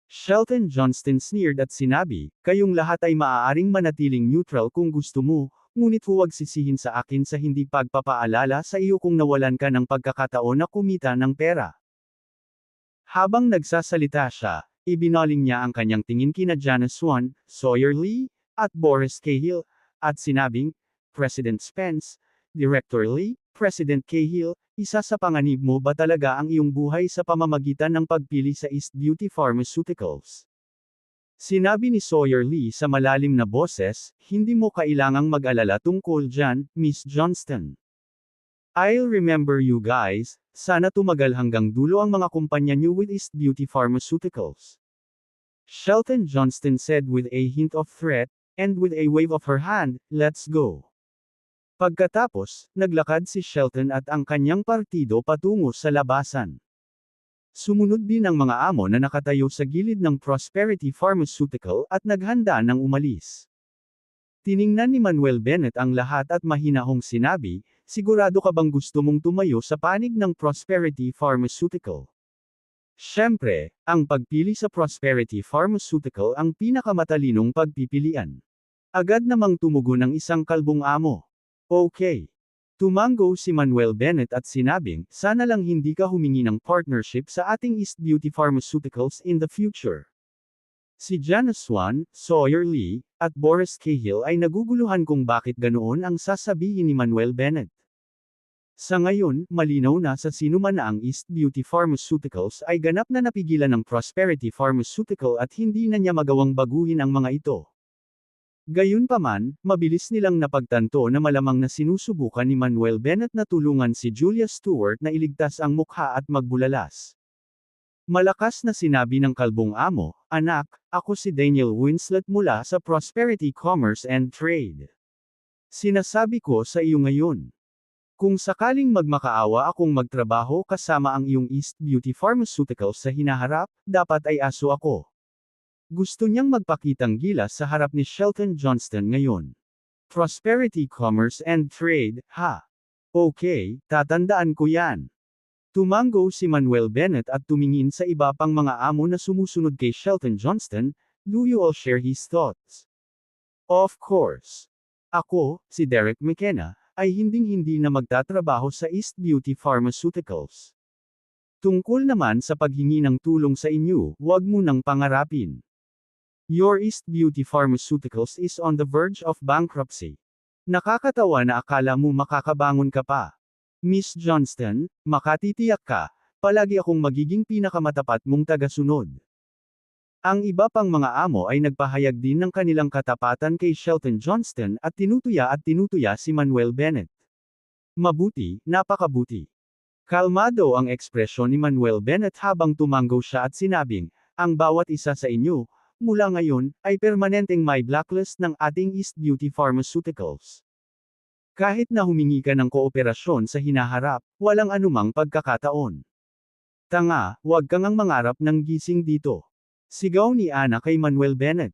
[SPEAKER 1] Shelton Johnston sneered at sinabi, kayong lahat ay maaaring manatiling neutral kung gusto mo, ngunit huwag sisihin sa akin sa hindi pagpapaalala sa iyo kung nawalan ka ng pagkakataon na kumita ng pera. Habang nagsasalita siya, ibinaling niya ang kanyang tingin kina Janet Swan, Sawyer Lee, at Boris Cahill, at sinabing, President Spence, Director Lee, President Cahill, isa sa panganib mo ba talaga ang iyong buhay sa pamamagitan ng pagpili sa East Beauty Pharmaceuticals? Sinabi ni Sawyer Lee sa malalim na boses, hindi mo kailangang mag-alala tungkol dyan, Miss Johnston. I'll remember you guys, sana tumagal hanggang dulo ang mga kumpanya niyo with East Beauty Pharmaceuticals. Shelton Johnston said with a hint of threat, and with a wave of her hand, let's go. Pagkatapos, naglakad si Shelton at ang kanyang partido patungo sa labasan. Sumunod din ang mga amo na nakatayo sa gilid ng Prosperity Pharmaceutical at naghanda ng umalis. Tiningnan ni Manuel Bennett ang lahat at mahinahong sinabi, sigurado ka bang gusto mong tumayo sa panig ng Prosperity Pharmaceutical? Siyempre, ang pagpili sa Prosperity Pharmaceutical ang pinakamatalinong pagpipilian. Agad namang tumugon ng isang kalbong amo. Okay. Tumango si Manuel Bennett at sinabing, sana lang hindi ka humingi ng partnership sa ating East Beauty Pharmaceuticals in the future. Si Janet Swan, Sawyer Lee, at Boris Cahill ay naguguluhan kung bakit ganoon ang sasabihin ni Manuel Bennett. Sa ngayon, malinaw na sa sinuman na ang East Beauty Pharmaceuticals ay ganap na napigilan ng Prosperity Pharmaceutical at hindi na niya magawang baguhin ang mga ito. Gayunpaman, mabilis nilang napagtanto na malamang na sinusubukan ni Manuel Bennett na tulungan si Julia Stewart na iligtas ang mukha at magbulalas. Malakas na sinabi ng kalbong amo, anak, ako si Daniel Winslet mula sa Prosperity Commerce and Trade. Sinasabi ko sa iyo ngayon. Kung sakaling magmakaawa akong magtrabaho kasama ang iyong East Beauty Pharmaceuticals sa hinaharap, dapat ay aso ako. Gusto niyang magpakitang gilas sa harap ni Shelton Johnston ngayon. Prosperity Commerce and Trade, ha? Okay, tatandaan ko yan. Tumango si Manuel Bennett at tumingin sa iba pang mga amo na sumusunod kay Shelton Johnston. Do you all share his thoughts? Of course. Ako, si Derek McKenna, ay hinding-hindi na magtatrabaho sa East Beauty Pharmaceuticals. Tungkol naman sa paghingi ng tulong sa inyo, huwag mo nang pangarapin. Your East Beauty Pharmaceuticals is on the verge of bankruptcy. Nakakatawa na akala mo makakabangon ka pa. Miss Johnston, makatitiyak ka, palagi akong magiging pinakamatapat mong tagasunod. Ang iba pang mga amo ay nagpahayag din ng kanilang katapatan kay Shelton Johnston at tinutuya si Manuel Bennett. Mabuti, napakabuti. Kalmado ang ekspresyon ni Manuel Bennett habang tumango siya at sinabing, ang bawat isa sa inyo, mula ngayon, ay permanenteng may blacklist ng ating East Beauty Pharmaceuticals. Kahit na humingi ka ng kooperasyon sa hinaharap, walang anumang pagkakataon. Tanga, huwag kang ang mangarap ng gising dito. Sigaw ni Ana kay Manuel Bennett.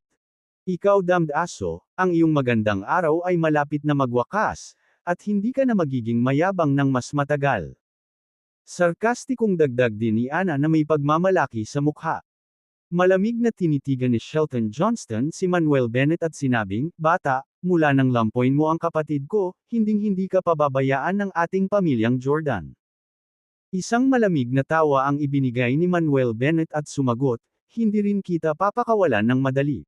[SPEAKER 1] Ikaw damned aso, ang iyong magandang araw ay malapit na magwakas, at hindi ka na magiging mayabang ng mas matagal. Sarkastikong dagdag din ni Ana na may pagmamalaki sa mukha. Malamig na tinitigan ni Shelton Johnston si Manuel Bennett at sinabing, bata, mula nang lampoin mo ang kapatid ko, hinding-hindi ka pababayaan ng ating pamilyang Jordan. Isang malamig na tawa ang ibinigay ni Manuel Bennett at sumagot, hindi rin kita papakawalan ng madali.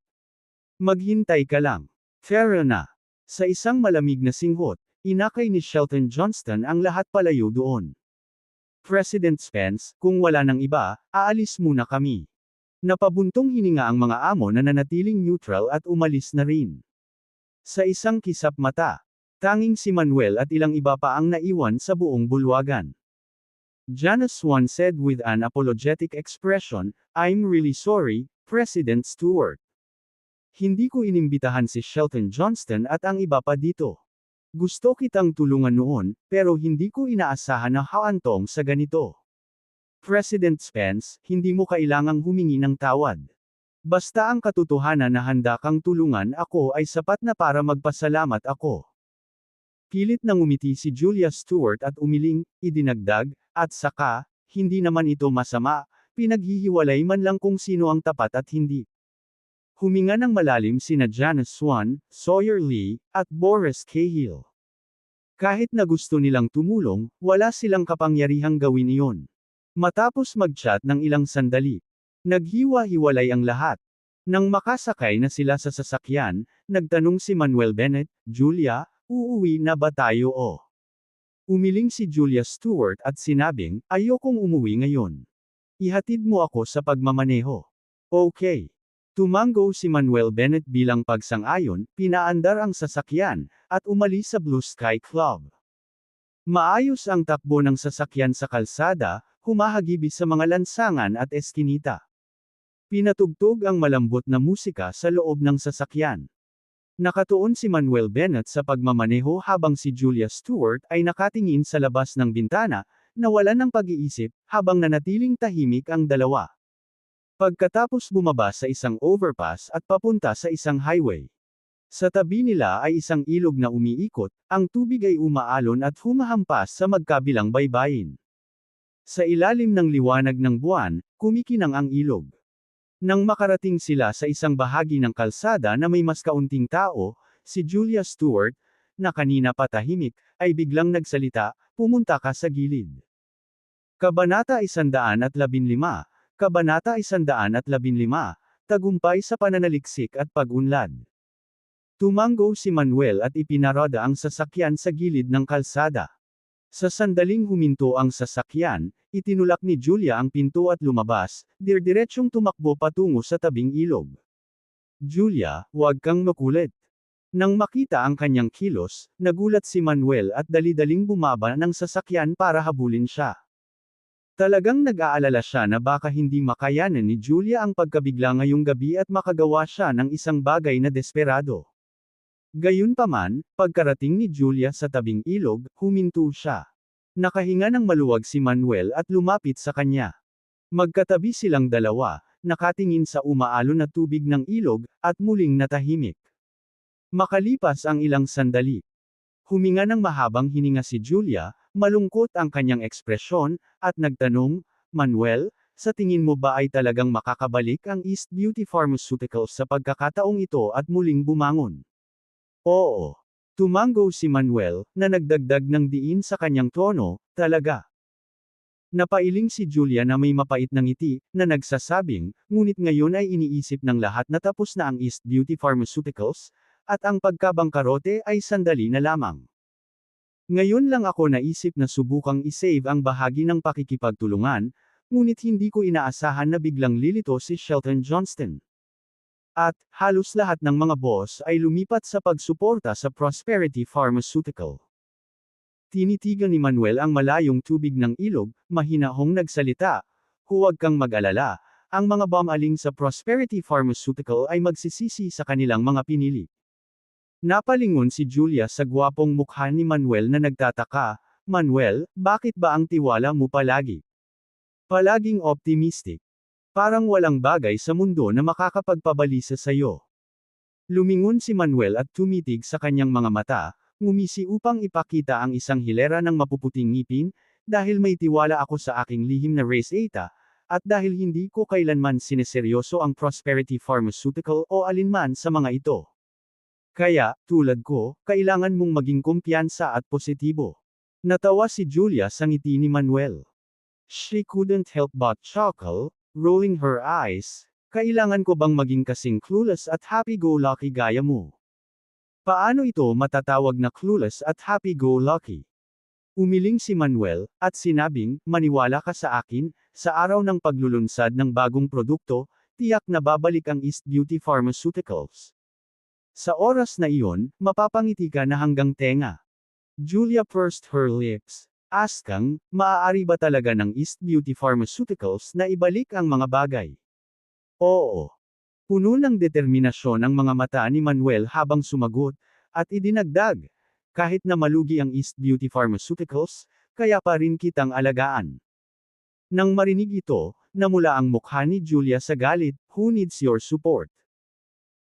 [SPEAKER 1] Maghintay ka lang. Fair na. Sa isang malamig na singhot, inakay ni Shelton Johnston ang lahat palayo doon. President Spence, kung wala nang iba, aalis muna kami. Napabuntong hininga ang mga amo na nanatiling neutral at umalis na rin. Sa isang kisap mata, tanging si Manuel at ilang iba pa ang naiwan sa buong bulwagan. Janice Swan said with an apologetic expression, I'm really sorry, President Stewart. Hindi ko inimbitahan si Shelton Johnston at ang iba pa dito. Gusto kitang tulungan noon, pero hindi ko inaasahan na haantong sa ganito. President Spence, hindi mo kailangang humingi ng tawad. Basta ang katotohanan na handa kang tulungan ako ay sapat na para magpasalamat ako. Pilit nang umiti si Julia Stewart at umiling, idinagdag, at saka, hindi naman ito masama, pinaghihiwalay man lang kung sino ang tapat at hindi. Huminga ng malalim sina Janice Swan, Sawyer Lee, at Boris Cahill. Kahit na gusto nilang tumulong, wala silang kapangyarihang gawin iyon. Matapos mag-chat ng ilang sandali, naghiwa-hiwalay ang lahat. Nang makasakay na sila sa sasakyan, nagtanong si Manuel Bennett, Julia, uuwi na ba tayo o? Umiling si Julia Stewart at sinabing, ayokong umuwi ngayon. Ihatid mo ako sa pagmamaneho. Okay. Tumango si Manuel Bennett bilang pagsang-ayon, pinaandar ang sasakyan, at umalis sa Blue Sky Club. Maayos ang takbo ng sasakyan sa kalsada, humahagibis sa mga lansangan at eskinita. Pinatugtog ang malambot na musika sa loob ng sasakyan. Nakatuon si Manuel Bennett sa pagmamaneho habang si Julia Stewart ay nakatingin sa labas ng bintana, nawalan ng pag-iisip, habang nanatiling tahimik ang dalawa. Pagkatapos bumaba sa isang overpass at papunta sa isang highway. Sa tabi nila ay isang ilog na umiikot, ang tubig ay umaalon at humahampas sa magkabilang baybayin. Sa ilalim ng liwanag ng buwan, kumikinang ang ilog. Nang makarating sila sa isang bahagi ng kalsada na may mas kaunting tao, si Julia Stewart, na kanina pa tahimik, ay biglang nagsalita, pumunta ka sa gilid. Kabanata 115, Kabanata 115, Tagumpay sa pananaliksik at pag-unlad. Tumango si Manuel at ipinarada ang sasakyan sa gilid ng kalsada. Sa sandaling huminto ang sasakyan, itinulak ni Julia ang pinto at lumabas, dirdiretsong tumakbo patungo sa tabing ilog. Julia, huwag kang makulit. Nang makita ang kanyang kilos, nagulat si Manuel at dali-daling bumaba ng sasakyan para habulin siya. Talagang nag-aalala siya na baka hindi makayanan ni Julia ang pagkabigla ngayong gabi at makagawa siya ng isang bagay na desperado. Gayunpaman, pagkarating ni Julia sa tabing ilog, huminto siya. Nakahinga ng maluwag si Manuel at lumapit sa kanya. Magkatabi silang dalawa, nakatingin sa umaalon na tubig ng ilog, at muling natahimik. Makalipas ang ilang sandali. Huminga ng mahabang hininga si Julia, malungkot ang kanyang ekspresyon, at nagtanong, Manuel, sa tingin mo ba ay talagang makakabalik ang East Beauty Pharmaceuticals sa pagkakataong ito at muling bumangon? Oo. Tumango si Manuel, na nagdagdag ng diin sa kanyang tono, talaga. Napailing si Julia na may mapait na ngiti, na nagsasabing, ngunit ngayon ay iniisip ng lahat na tapos na ang East Beauty Pharmaceuticals, at ang pagkabangkarote ay sandali na lamang. Ngayon lang ako naisip na subukang isave ang bahagi ng pakikipagtulungan, ngunit hindi ko inaasahan na biglang lilito si Shelton Johnston. At, halos lahat ng mga boss ay lumipat sa pagsuporta sa Prosperity Pharmaceutical. Tinitigan ni Manuel ang malayong tubig ng ilog, mahinahong nagsalita, huwag kang mag-alala, ang mga bumaling sa Prosperity Pharmaceutical ay magsisisi sa kanilang mga pinili. Napalingon si Julia sa gwapong mukha ni Manuel na nagtataka, Manuel, bakit ba ang tiwala mo palagi? Palaging optimistic. Parang walang bagay sa mundo na makakapagpabalisa sa'yo. Lumingon si Manuel at tumitig sa kanyang mga mata, ngumisi upang ipakita ang isang hilera ng mapuputing ngipin, dahil may tiwala ako sa aking lihim na race eta, at dahil hindi ko kailanman sineseryoso ang Prosperity Pharmaceutical o alinman sa mga ito. Kaya, tulad ko, kailangan mong maging kumpiyansa at positibo. Natawa si Julia sa ngiti ni Manuel. She couldn't help but chuckle, rolling her eyes, kailangan ko bang maging kasing clueless at happy-go-lucky gaya mo? Paano ito matatawag na clueless at happy-go-lucky? Umiling si Manuel, at sinabing, maniwala ka sa akin, sa araw ng paglulunsad ng bagong produkto, tiyak na babalik ang East Beauty Pharmaceuticals. Sa oras na iyon, mapapangiti ka na hanggang tenga. Julia pursed her lips. Askang, maaari ba talaga ng East Beauty Pharmaceuticals na ibalik ang mga bagay? Oo. Puno ng determinasyon ang mga mata ni Manuel habang sumagot, at idinagdag, kahit na malugi ang East Beauty Pharmaceuticals, kaya pa rin kitang alagaan. Nang marinig ito, namula ang mukha ni Julia sa galit, who needs your support?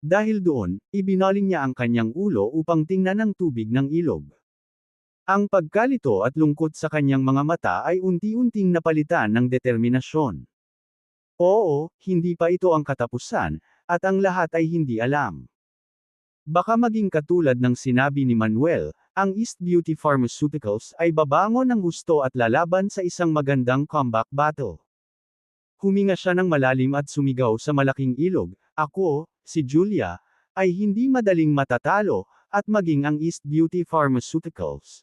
[SPEAKER 1] Dahil doon, ibinaling niya ang kanyang ulo upang tingnan ang tubig ng ilog. Ang pagkalito at lungkot sa kanyang mga mata ay unti-unting napalitan ng determinasyon. Oo, hindi pa ito ang katapusan, at ang lahat ay hindi alam. Baka maging katulad ng sinabi ni Manuel, ang East Beauty Pharmaceuticals ay babangon ng husto at lalaban sa isang magandang comeback battle. Huminga siya ng malalim at sumigaw sa malaking ilog, ako, si Julia, ay hindi madaling matatalo, at maging ang East Beauty Pharmaceuticals.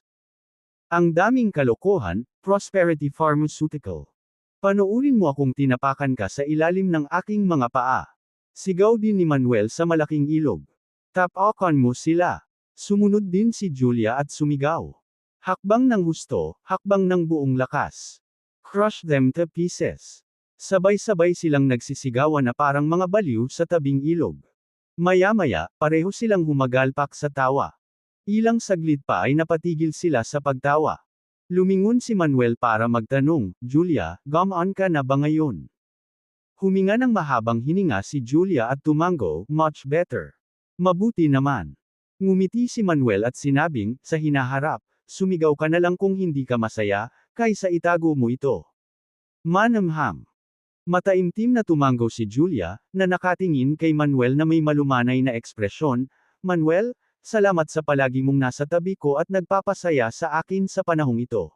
[SPEAKER 1] Ang daming kalokohan, Prosperity Pharmaceutical. Panoorin mo akong tinapakan ka sa ilalim ng aking mga paa. Sigaw din ni Manuel sa malaking ilog. Tapakan mo sila. Sumunod din si Julia at sumigaw. Hakbang ng husto, hakbang ng buong lakas. Crush them to pieces. Sabay-sabay silang nagsisigawan na parang mga baliw sa tabing ilog. Maya-maya, pareho silang humagalpak sa tawa. Ilang saglit pa ay napatigil sila sa pagtawa. Lumingon si Manuel para magtanong, Julia, gum-on ka na ba ngayon? Huminga ng mahabang hininga si Julia at tumango, much better. Mabuti naman. Ngumiti si Manuel at sinabing, sa hinaharap, sumigaw ka na lang kung hindi ka masaya, kaysa itago mo ito. Manamham. Mataimtim na tumango si Julia, na nakatingin kay Manuel na may malumanay na ekspresyon, Manuel, salamat sa palagi mong nasa tabi ko at nagpapasaya sa akin sa panahong ito.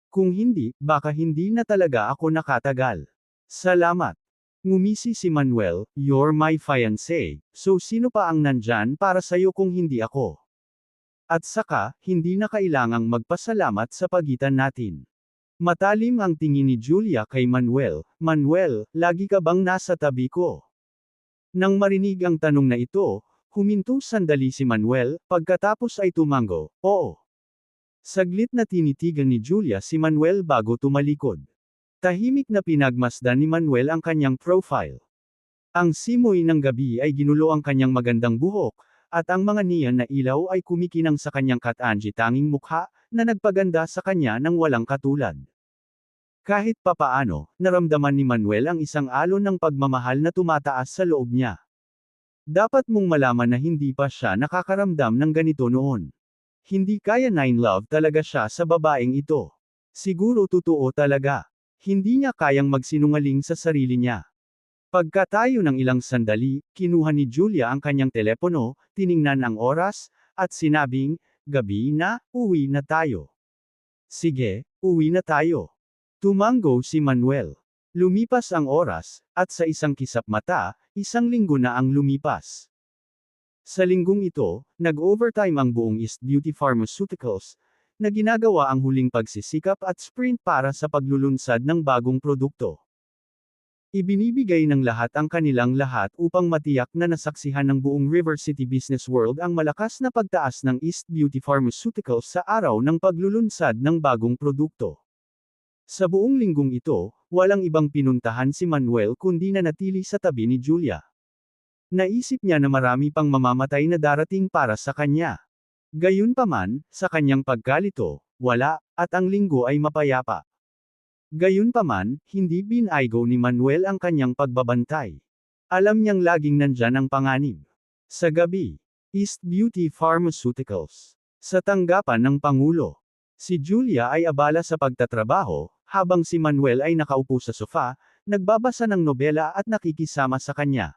[SPEAKER 1] Kung hindi, baka hindi na talaga ako nakatagal. Salamat. Ngumisi si Manuel, you're my fiancé, so sino pa ang nandyan para sa'yo kung hindi ako? At saka, hindi na kailangang magpasalamat sa pagitan natin. Matalim ang tingin ni Julia kay Manuel, Manuel, lagi ka bang nasa tabi ko? Nang marinig ang tanong na ito, huminto sandali si Manuel, pagkatapos ay tumango, oo. Saglit na tinitigan ni Julia si Manuel bago tumalikod. Tahimik na pinagmasdan ni Manuel ang kanyang profile. Ang simoy ng gabi ay ginulo ang kanyang magandang buhok, at ang mga neon na ilaw ay kumikinang sa kanyang katangi-tanging mukha, na nagpaganda sa kanya ng walang katulad. Kahit papaano, naramdaman ni Manuel ang isang alon ng pagmamahal na tumataas sa loob niya. Dapat mong malaman na hindi pa siya nakakaramdam ng ganito noon. Hindi kaya nine love talaga siya sa babaeng ito. Siguro totoo talaga. Hindi niya kayang magsinungaling sa sarili niya. Pagkatayo ng ilang sandali, kinuha ni Julia ang kanyang telepono, tiningnan ang oras, at sinabing, "Gabi na, uwi na tayo." "Sige, uwi na tayo." Tumango si Manuel. Lumipas ang oras, at sa isang kisap mata, isang linggo na ang lumipas. Sa linggong ito, nag-overtime ang buong East Beauty Pharmaceuticals, na ginagawa ang huling pagsisikap at sprint para sa paglulunsad ng bagong produkto. Ibinibigay ng lahat ang kanilang lahat upang matiyak na nasaksihan ng buong River City Business World ang malakas na pagtaas ng East Beauty Pharmaceuticals sa araw ng paglulunsad ng bagong produkto. Sa buong linggong ito, walang ibang pinuntahan si Manuel kundi nanatili sa tabi ni Julia. Naisip niya na marami pang mamamatay na darating para sa kanya. Gayunpaman, sa kanyang pagkalito, wala, at ang linggo ay mapayapa. Gayunpaman, hindi binaygo ni Manuel ang kanyang pagbabantay. Alam niyang laging nandyan ang panganib. Sa gabi, East Beauty Pharmaceuticals. Sa tanggapan ng Pangulo. Si Julia ay abala sa pagtatrabaho, habang si Manuel ay nakaupo sa sofa, nagbabasa ng nobela at nakikisama sa kanya.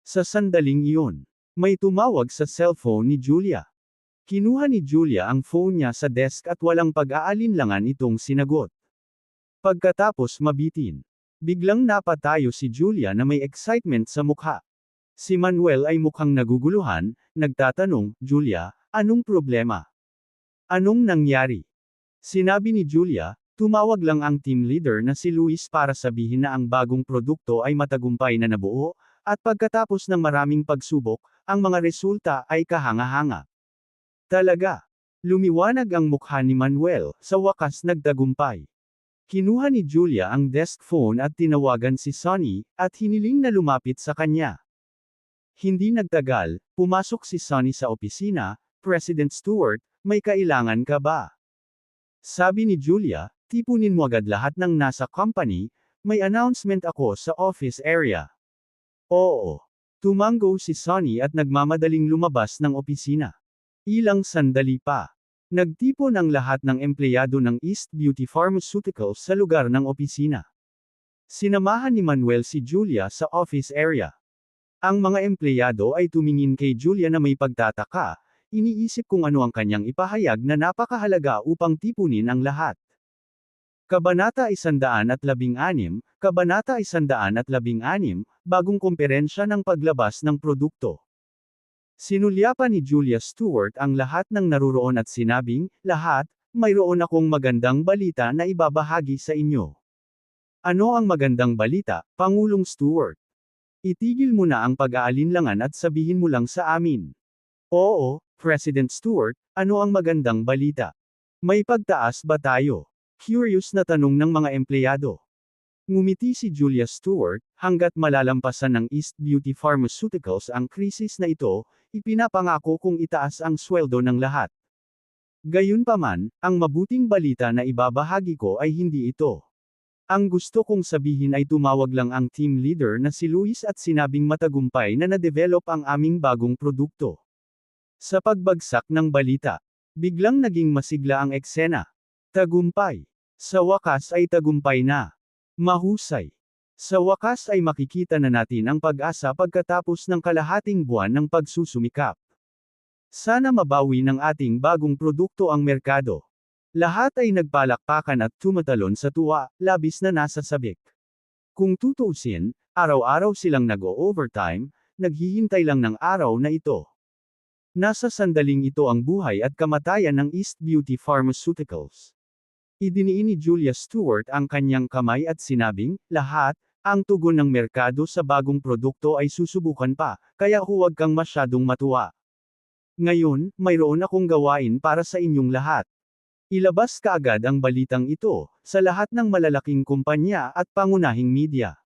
[SPEAKER 1] Sa sandaling iyon, may tumawag sa cellphone ni Julia. Kinuha ni Julia ang phone niya sa desk at walang pag-aalinlangan itong sinagot. Pagkatapos mabitin, biglang napatayo si Julia na may excitement sa mukha. Si Manuel ay mukhang naguguluhan, nagtatanong, "Julia, anong problema? Anong nangyari?" Sinabi ni Julia, "Tumawag lang ang team leader na si Luis para sabihin na ang bagong produkto ay matagumpay na nabuo, at pagkatapos ng maraming pagsubok, ang mga resulta ay kahanga-hanga." Talaga. Lumiwanag ang mukha ni Manuel, sa wakas nagtagumpay. Kinuha ni Julia ang desk phone at tinawagan si Sonny, at hiniling na lumapit sa kanya. Hindi nagtagal, pumasok si Sonny sa opisina. "President Stewart, may kailangan ka ba?" Sabi ni Julia, "Tipunin mo agad lahat ng nasa company, may announcement ako sa office area." "Oo." Tumango si Sonny at nagmamadaling lumabas ng opisina. Ilang sandali pa. Nagtipon ang lahat ng empleyado ng East Beauty Pharmaceuticals sa lugar ng opisina. Sinamahan ni Manuel si Julia sa office area. Ang mga empleyado ay tumingin kay Julia na may pagtataka, iniisip kung ano ang kanyang ipahayag na napakahalaga upang tipunin ang lahat. Kabanata 116, Kabanata 116, Bagong Komperensya ng Paglabas ng Produkto. Sinulyapan ni Julia Stewart ang lahat ng naruroon at sinabing, "Lahat, mayroon akong magandang balita na ibabahagi sa inyo." "Ano ang magandang balita, Pangulong Stewart?" "Itigil mo na ang pag-aalinlangan at sabihin mo lang sa amin." "Oo, President Stewart, ano ang magandang balita? May pagtaas ba tayo?" Curious na tanong ng mga empleyado. Ngumiti si Julia Stewart, "Hanggat malalampasan ng East Beauty Pharmaceuticals ang krisis na ito, ipinapangako kong itaas ang sweldo ng lahat." Gayunpaman, ang mabuting balita na ibabahagi ko ay hindi ito. Ang gusto kong sabihin ay tumawag lang ang team leader na si Luis at sinabing matagumpay na na-develop ang aming bagong produkto. Sa pagbagsak ng balita, biglang naging masigla ang eksena. Tagumpay. Sa wakas ay tagumpay na. Mahusay. Sa wakas ay makikita na natin ang pag-asa pagkatapos ng kalahating buwan ng pagsusumikap. Sana mabawi ng ating bagong produkto ang merkado. Lahat ay nagpalakpakan at tumatalon sa tuwa, labis na nasa sabik. Kung tutuusin, araw-araw silang nag-o-overtime, naghihintay lang ng araw na ito. Nasa sandaling ito ang buhay at kamatayan ng East Beauty Pharmaceuticals. Idiniin ni Julia Stewart ang kanyang kamay at sinabing, "Lahat, ang tugon ng merkado sa bagong produkto ay susubukan pa, kaya huwag kang masyadong matuwa. Ngayon, mayroon akong gawain para sa inyong lahat. Ilabas kaagad ang balitang ito, sa lahat ng malalaking kumpanya at pangunahing media."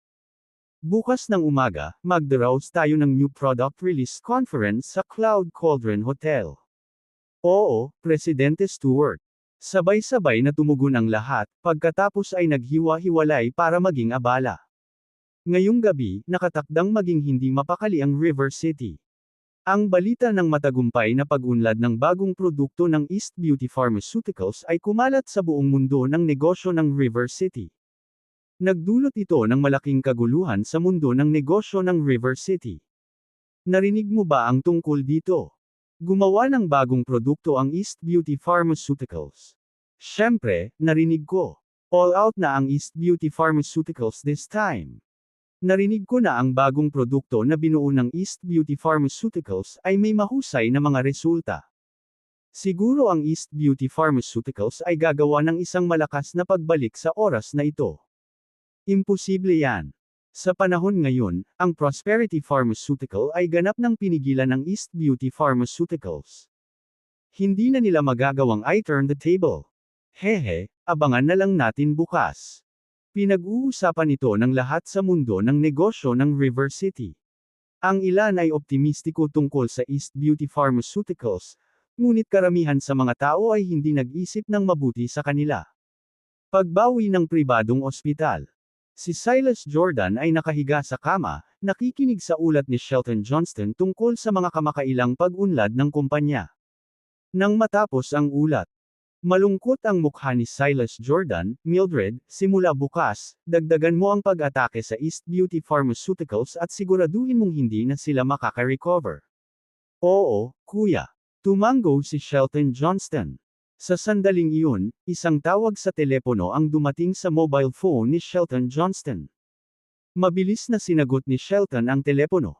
[SPEAKER 1] Bukas ng umaga, magdaraos tayo ng new product release conference sa Cloud Cauldron Hotel. Oo, Presidente Stuart. Sabay-sabay na tumugon ang lahat, pagkatapos ay naghiwa-hiwalay para maging abala. Ngayong gabi, nakatakdang maging hindi mapakali ang River City. Ang balita ng matagumpay na pag-unlad ng bagong produkto ng East Beauty Pharmaceuticals ay kumalat sa buong mundo ng negosyo ng River City. Nagdulot ito ng malaking kaguluhan sa mundo ng negosyo ng River City. Narinig mo ba ang tungkol dito? Gumawa ng bagong produkto ang East Beauty Pharmaceuticals. Siyempre, narinig ko. All out na ang East Beauty Pharmaceuticals this time. Narinig ko na ang bagong produkto na binuo ng East Beauty Pharmaceuticals ay may mahusay na mga resulta. Siguro ang East Beauty Pharmaceuticals ay gagawa ng isang malakas na pagbalik sa oras na ito. Imposible yan. Sa panahon ngayon, ang Prosperity Pharmaceutical ay ganap ng pinigilan ng East Beauty Pharmaceuticals. Hindi na nila magagawang I turn the table. Hehe, abangan na lang natin bukas. Pinag-uusapan ito ng lahat sa mundo ng negosyo ng River City. Ang ilan ay optimistiko tungkol sa East Beauty Pharmaceuticals, ngunit karamihan sa mga tao ay hindi nag-isip ng mabuti sa kanila. Pagbawi ng pribadong ospital. Si Silas Jordan ay nakahiga sa kama, nakikinig sa ulat ni Shelton Johnston tungkol sa mga kamakailang pag-unlad ng kumpanya. Nang matapos ang ulat, malungkot ang mukha ni Silas Jordan. Mildred, simula bukas, dagdagan mo ang pag-atake sa East Beauty Pharmaceuticals at siguraduhin mong hindi na sila makaka-recover. Oo, kuya. Tumango si Shelton Johnston. Sa sandaling iyon, isang tawag sa telepono ang dumating sa mobile phone ni Shelton Johnston. Mabilis na sinagot ni Shelton ang telepono.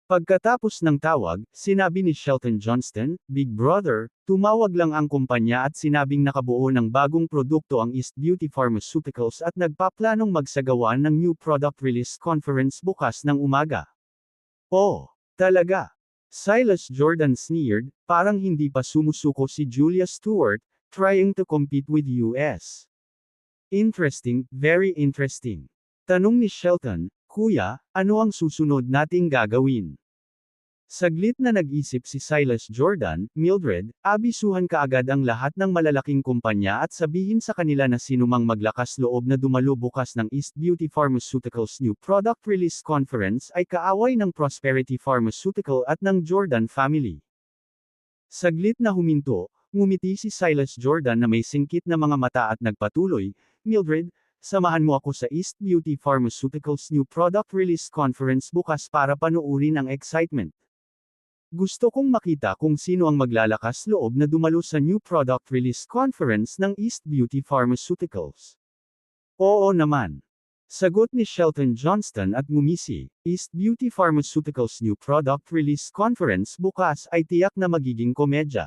[SPEAKER 1] Pagkatapos ng tawag, sinabi ni Shelton Johnston, "Big Brother, tumawag lang ang kumpanya at sinabing nakabuo ng bagong produkto ang East Beauty Pharmaceuticals at nagpaplanong magsagawa ng new product release conference bukas ng umaga." Oh, talaga? Silas Jordan sneered, parang hindi pa sumusuko si Julia Stewart, trying to compete with US. Interesting, very interesting. Tanong ni Shelton, "Kuya, ano ang susunod nating gagawin?" Saglit na nag-isip si Silas Jordan. "Mildred, abisuhan kaagad ang lahat ng malalaking kumpanya at sabihin sa kanila na sinumang maglakas loob na dumalo bukas ng East Beauty Pharmaceuticals New Product Release Conference ay kaaway ng Prosperity Pharmaceutical at ng Jordan family." Saglit na huminto, ngumiti si Silas Jordan na may singkit na mga mata at nagpatuloy, "Mildred, samahan mo ako sa East Beauty Pharmaceuticals New Product Release Conference bukas para panuurin ang excitement. Gusto kong makita kung sino ang maglalakas loob na dumalo sa New Product Release Conference ng East Beauty Pharmaceuticals." "Oo naman." Sagot ni Shelton Johnston at ngumisi. East Beauty Pharmaceuticals New Product Release Conference bukas ay tiyak na magiging komedya.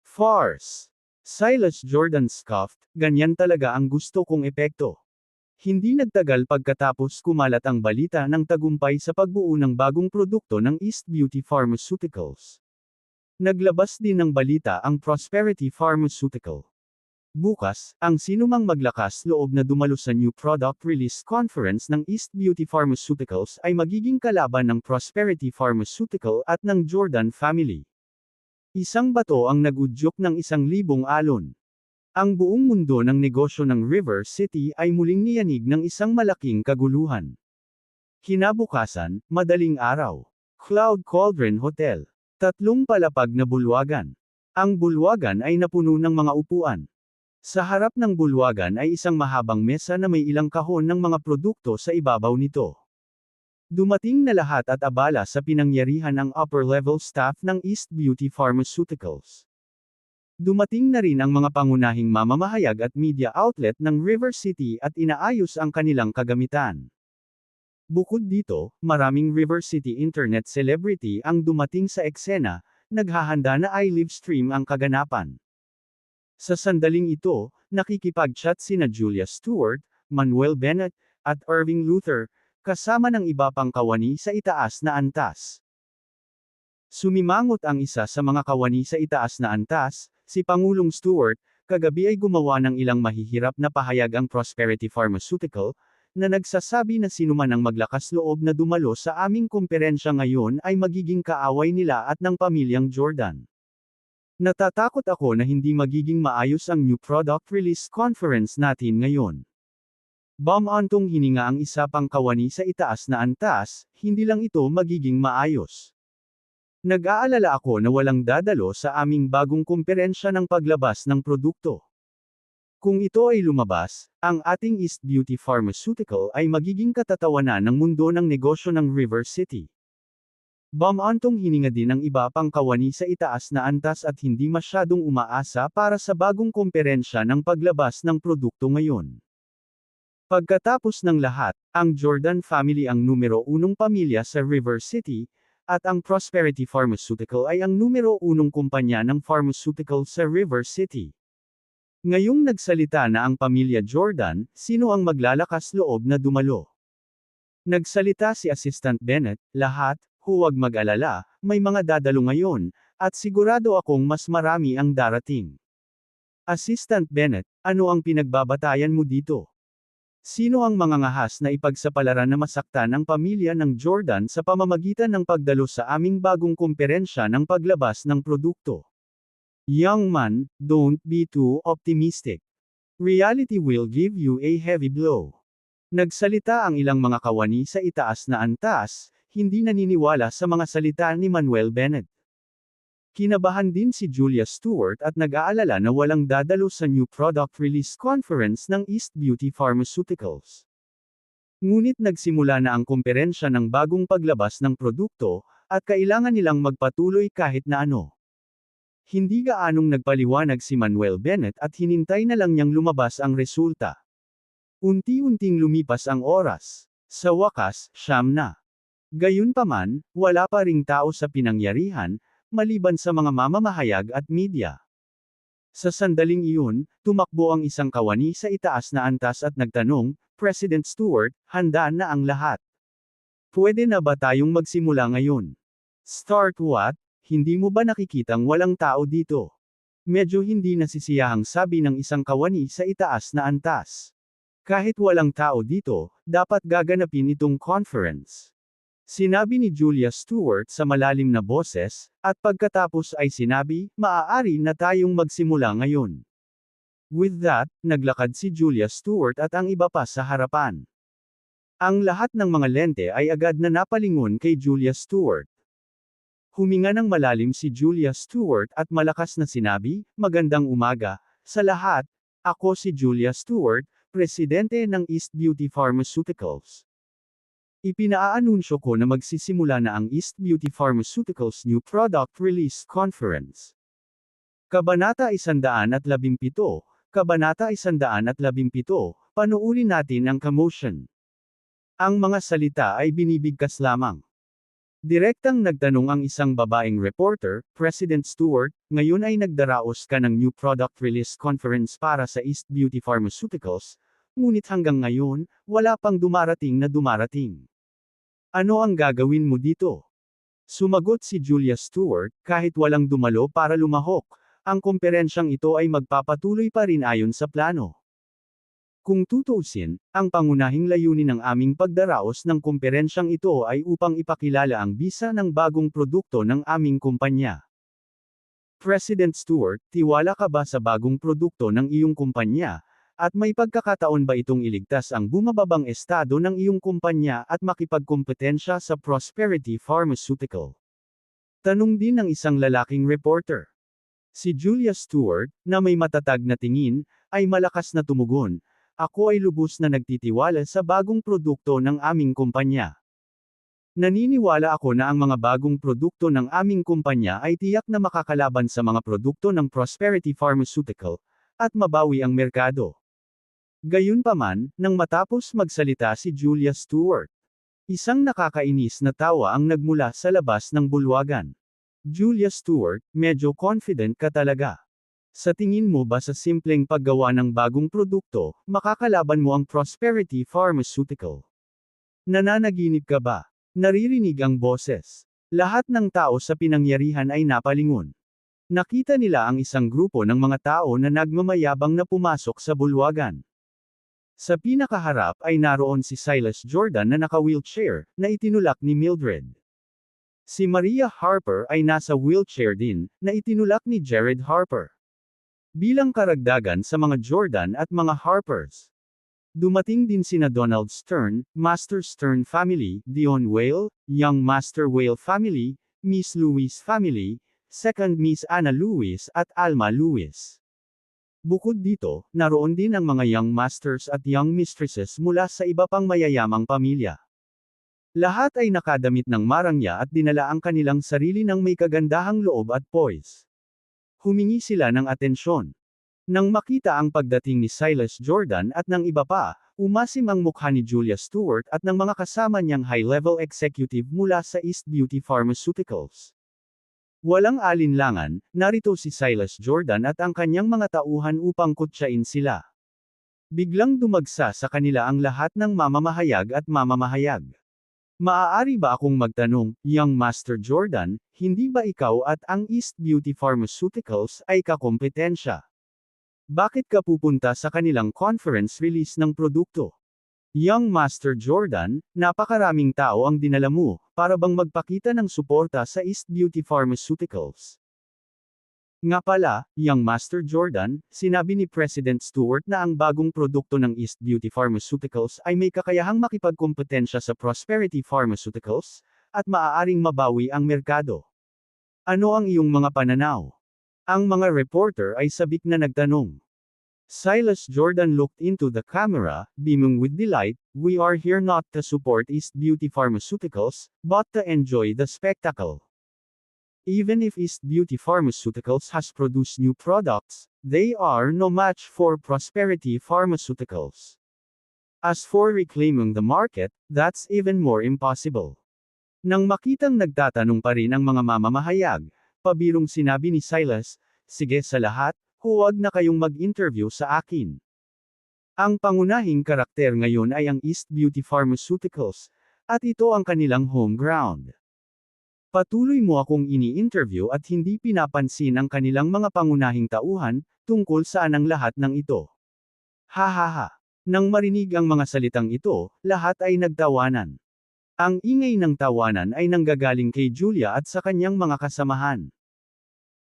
[SPEAKER 1] Farce. Silas Jordan scoffed, "Ganyan talaga ang gusto kong epekto." Hindi nagtagal pagkatapos kumalat ang balita ng tagumpay sa pagbuo ng bagong produkto ng East Beauty Pharmaceuticals. Naglabas din ng balita ang Prosperity Pharmaceutical. Bukas, ang sinumang maglakas loob na dumalo sa New Product Release Conference ng East Beauty Pharmaceuticals ay magiging kalaban ng Prosperity Pharmaceutical at ng Jordan family. Isang bato ang nagudyok ng 1,000 alon. Ang buong mundo ng negosyo ng River City ay muling niyanig ng isang malaking kaguluhan. Kinabukasan, madaling araw. Cloud Cauldron Hotel. 3 palapag na bulwagan. Ang bulwagan ay napuno ng mga upuan. Sa harap ng bulwagan ay isang mahabang mesa na may ilang kahon ng mga produkto sa ibabaw nito. Dumating na lahat at abala sa pinangyarihan ang upper-level staff ng East Beauty Pharmaceuticals. Dumating na rin ang mga pangunahing mamamahayag at media outlet ng River City at inaayos ang kanilang kagamitan. Bukod dito, maraming River City internet celebrity ang dumating sa eksena, naghahanda na i-live stream ang kaganapan. Sa sandaling ito, nakikipag-chat sina Julia Stewart, Manuel Bennett, at Irving Luther, kasama ng iba pang kawani sa itaas na antas. Sumimangot ang isa sa mga kawani sa itaas na antas, si Pangulong Stewart. "Kagabi ay gumawa ng ilang mahihirap na pahayag ang Prosperity Pharmaceutical, na nagsasabi na sinuman ang maglakas loob na dumalo sa aming komperensya ngayon ay magiging kaaway nila at ng pamilyang Jordan. Natatakot ako na hindi magiging maayos ang new product release conference natin ngayon. Bumantong hininga ang isa pang kawani sa itaas na antas, hindi lang ito magiging maayos. Nag-aalala ako na walang dadalo sa aming bagong komperensya ng paglabas ng produkto. Kung ito ay lumabas, ang ating East Beauty Pharmaceutical ay magiging katatawanan ng mundo ng negosyo ng River City. Bumantong hininga din ang iba pang kawani sa itaas na antas at hindi masyadong umaasa para sa bagong komperensya ng paglabas ng produkto ngayon. Pagkatapos ng lahat, ang Jordan family ang numero 1 pamilya sa River City, at ang Prosperity Pharmaceutical ay ang numero 1 kumpanya ng pharmaceutical sa River City. Ngayong nagsalita na ang pamilya Jordan, sino ang maglalakas loob na dumalo? Nagsalita si Assistant Bennett, lahat, huwag mag-alala, may mga dadalo ngayon, at sigurado akong mas marami ang darating. Assistant Bennett, ano ang pinagbabatayan mo dito? Sino ang mga ngahas na ipagsapalaran na masaktan ang pamilya ng Jordan sa pamamagitan ng pagdalo sa aming bagong komperensya ng paglabas ng produkto? Young man, don't be too optimistic. Reality will give you a heavy blow. Nagsalita ang ilang mga kawani sa itaas na antas, hindi naniniwala sa mga salita ni Manuel Bennett. Kinabahan din si Julia Stewart at nag-aalala na walang dadalo sa New Product Release Conference ng East Beauty Pharmaceuticals. Ngunit nagsimula na ang komperensya ng bagong paglabas ng produkto, at kailangan nilang magpatuloy kahit na ano. Hindi gaanong nagpaliwanag si Manuel Bennett at hinintay na lang niyang lumabas ang resulta. Unti-unting lumipas ang oras. Sa wakas, 9 na. Gayunpaman, wala pa ring tao sa pinangyarihan, maliban sa mga mamamahayag at media. Sa sandaling iyon, tumakbo ang isang kawani sa itaas na antas at nagtanong, President Stewart, handa na ang lahat. Pwede na ba tayong magsimula ngayon? Start what? Hindi mo ba nakikitang walang tao dito? Medyo hindi nasisiyahang sabi ng isang kawani sa itaas na antas. Kahit walang tao dito, dapat gaganapin itong conference. Sinabi ni Julia Stewart sa malalim na boses, at pagkatapos ay sinabi, maaari na tayong magsimula ngayon. With that, naglakad si Julia Stewart at ang iba pa sa harapan. Ang lahat ng mga lente ay agad na napalingon kay Julia Stewart. Huminga ng malalim si Julia Stewart at malakas na sinabi, magandang umaga, sa lahat, ako si Julia Stewart, presidente ng East Beauty Pharmaceuticals. Ipinaanunsyo ko na magsisimula na ang East Beauty Pharmaceuticals New Product Release Conference. Kabanata 117, Kabanata 117, panuuri natin ang commotion. Ang mga salita ay binibigkas lamang. Direktang nagtanong ang isang babaeng reporter, President Stewart, ngayon ay nagdaraos ka ng New Product Release Conference para sa East Beauty Pharmaceuticals, ngunit hanggang ngayon, wala pang dumarating na dumarating. Ano ang gagawin mo dito? Sumagot si Julia Stewart, kahit walang dumalo para lumahok, ang komperensyang ito ay magpapatuloy pa rin ayon sa plano. Kung tutuusin, ang pangunahing layunin ng aming pagdaraos ng komperensyang ito ay upang ipakilala ang bisa ng bagong produkto ng aming kumpanya. President Stewart, tiwala ka ba sa bagong produkto ng iyong kumpanya, at may pagkakataon ba itong iligtas ang bumababang estado ng iyong kumpanya at makipagkompetensya sa Prosperity Pharmaceutical? Tanong din ng isang lalaking reporter. Si Julia Stewart, na may matatag na tingin, ay malakas na tumugon, ako ay lubos na nagtitiwala sa bagong produkto ng aming kumpanya. Naniniwala ako na ang mga bagong produkto ng aming kumpanya ay tiyak na makakalaban sa mga produkto ng Prosperity Pharmaceutical, at mabawi ang merkado. Gayunpaman, nang matapos magsalita si Julia Stewart, isang nakakainis na tawa ang nagmula sa labas ng bulwagan. Julia Stewart, medyo confident ka talaga. Sa tingin mo ba sa simpleng paggawa ng bagong produkto, makakalaban mo ang Prosperity Pharmaceutical? Nananaginip ka ba? Naririnig ang boses. Lahat ng tao sa pinangyarihan ay napalingon. Nakita nila ang isang grupo ng mga tao na nagmamayabang na pumasok sa bulwagan. Sa pinakaharap ay naroon si Silas Jordan na naka-wheelchair, na itinulak ni Mildred. Si Maria Harper ay nasa wheelchair din, na itinulak ni Jared Harper. Bilang karagdagan sa mga Jordan at mga Harpers. Dumating din sina Donald Stern, Master Stern Family, Dion Whale, Young Master Whale Family, Miss Lewis Family, Second Miss Anna Lewis at Alma Lewis. Bukod dito, naroon din ang mga Young Masters at Young Mistresses mula sa iba pang mayayamang pamilya. Lahat ay nakadamit ng marangya at dinala ang kanilang sarili ng may kagandahang loob at poise. Humingi sila ng atensyon. Nang makita ang pagdating ni Silas Jordan at ng iba pa, umasim ang mukha ni Julia Stewart at ng mga kasama niyang high-level executive mula sa East Beauty Pharmaceuticals. Walang alinlangan, narito si Silas Jordan at ang kanyang mga tauhan upang kutsain sila. Biglang dumagsa sa kanila ang lahat ng mamamahayag at mamamahayag. Maaari ba akong magtanong, Young Master Jordan, hindi ba ikaw at ang East Beauty Pharmaceuticals ay kakompetensya? Bakit ka pupunta sa kanilang conference release ng produkto? Young Master Jordan, napakaraming tao ang dinala mo, para bang magpakita ng suporta sa East Beauty Pharmaceuticals. Nga pala, Young Master Jordan, sinabi ni President Stewart na ang bagong produkto ng East Beauty Pharmaceuticals ay may kakayahang makipagkompetensya sa Prosperity Pharmaceuticals, at maaaring mabawi ang merkado. Ano ang iyong mga pananaw? Ang mga reporter ay sabik na nagtanong. Silas Jordan looked into the camera, beaming with delight, "We are here not to support East Beauty Pharmaceuticals, but to enjoy the spectacle. Even if East Beauty Pharmaceuticals has produced new products, they are no match for Prosperity Pharmaceuticals. As for reclaiming the market, that's even more impossible." Nang makitang nagtatanong pa rin ang mga mamamahayag, pabirong sinabi ni Silas, "Sige sa lahat, huwag na kayong mag-interview sa akin. Ang pangunahing karakter ngayon ay ang East Beauty Pharmaceuticals, at ito ang kanilang home ground. Patuloy mo akong ini-interview at hindi pinapansin ang kanilang mga pangunahing tauhan, tungkol saan ang lahat ng ito." Ha ha ha. Nang marinig ang mga salitang ito, lahat ay nagtawanan. Ang ingay ng tawanan ay nanggagaling kay Julia at sa kanyang mga kasamahan.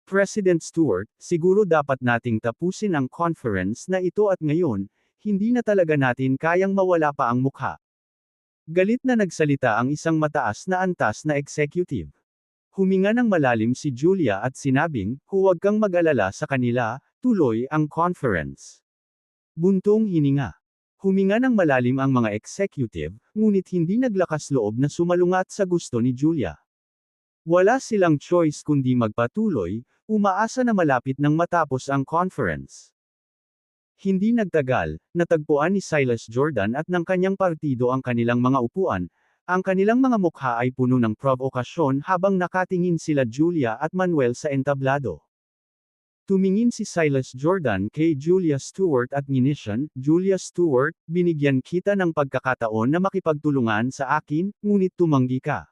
[SPEAKER 1] President Stewart, siguro dapat nating tapusin ang conference na ito at ngayon, hindi na talaga natin kayang mawala pa ang mukha. Galit na nagsalita ang isang mataas na antas na executive. Huminga ng malalim si Julia at sinabing, "Huwag kang mag-alala sa kanila, tuloy ang conference." Buntong hininga. Huminga ng malalim ang mga executive, ngunit hindi naglakas loob na sumalungat sa gusto ni Julia. Wala silang choice kundi magpatuloy, umaasa na malapit nang matapos ang conference. Hindi nagtagal, natagpuan ni Silas Jordan at ng kanyang partido ang kanilang mga upuan, ang kanilang mga mukha ay puno ng provokasyon habang nakatingin sila Julia at Manuel sa entablado. Tumingin si Silas Jordan kay Julia Stewart at nginisyan, "Julia Stewart, binigyan kita ng pagkakataon na makipagtulungan sa akin, ngunit tumanggi ka.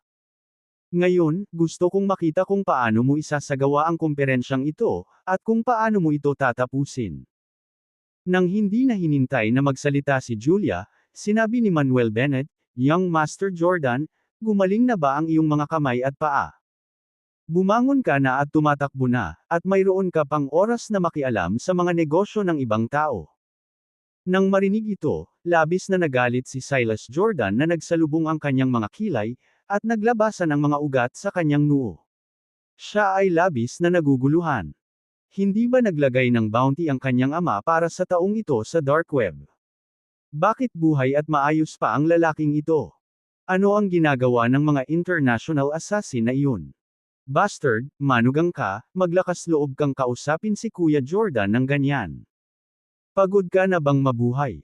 [SPEAKER 1] Ngayon, gusto kong makita kung paano mo isasagawa ang komperensyang ito, at kung paano mo ito tatapusin." Nang hindi na hinintay na magsalita si Julia, sinabi ni Manuel Bennett, "Young Master Jordan, gumaling na ba ang iyong mga kamay at paa? Bumangon ka na at tumatakbo na, at mayroon ka pang oras na makialam sa mga negosyo ng ibang tao." Nang marinig ito, labis na nagalit si Silas Jordan na nagsalubong ang kanyang mga kilay, at naglabasan ang mga ugat sa kanyang noo. Siya ay labis na naguguluhan. Hindi ba naglagay ng bounty ang kanyang ama para sa taong ito sa dark web? Bakit buhay at maayos pa ang lalaking ito? Ano ang ginagawa ng mga international assassin na iyon? Bastard, manugang ka, maglakas loob kang kausapin si Kuya Jordan ng ganyan. Pagod ka na bang mabuhay?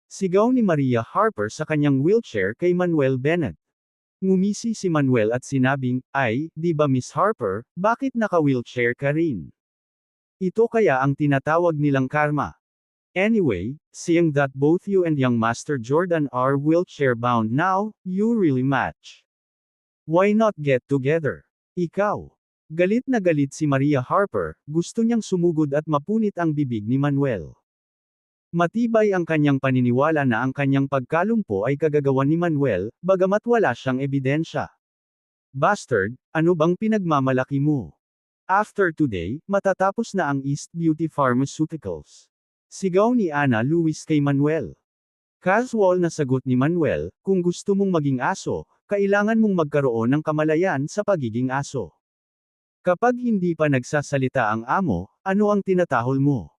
[SPEAKER 1] Sigaw ni Maria Harper sa kanyang wheelchair kay Manuel Bennett. Ngumisi si Manuel at sinabing, "Ay, di ba Miss Harper, bakit naka-wheelchair ka rin? Ito kaya ang tinatawag nilang karma. Anyway, seeing that both you and young Master Jordan are wheelchair bound now, you really match. Why not get together? Ikaw." Galit na galit si Maria Harper, gusto niyang sumugod at mapunit ang bibig ni Manuel. Matibay ang kanyang paniniwala na ang kanyang pagkalumpo ay kagagawan ni Manuel, bagamat wala siyang ebidensya. Bastard, ano bang pinagmamalaki mo? After today, matatapos na ang East Beauty Pharmaceuticals. Sigaw ni Ana Luis kay Manuel. Casual na sagot ni Manuel, kung gusto mong maging aso, kailangan mong magkaroon ng kamalayan sa pagiging aso. Kapag hindi pa nagsasalita ang amo, ano ang tinatahol mo?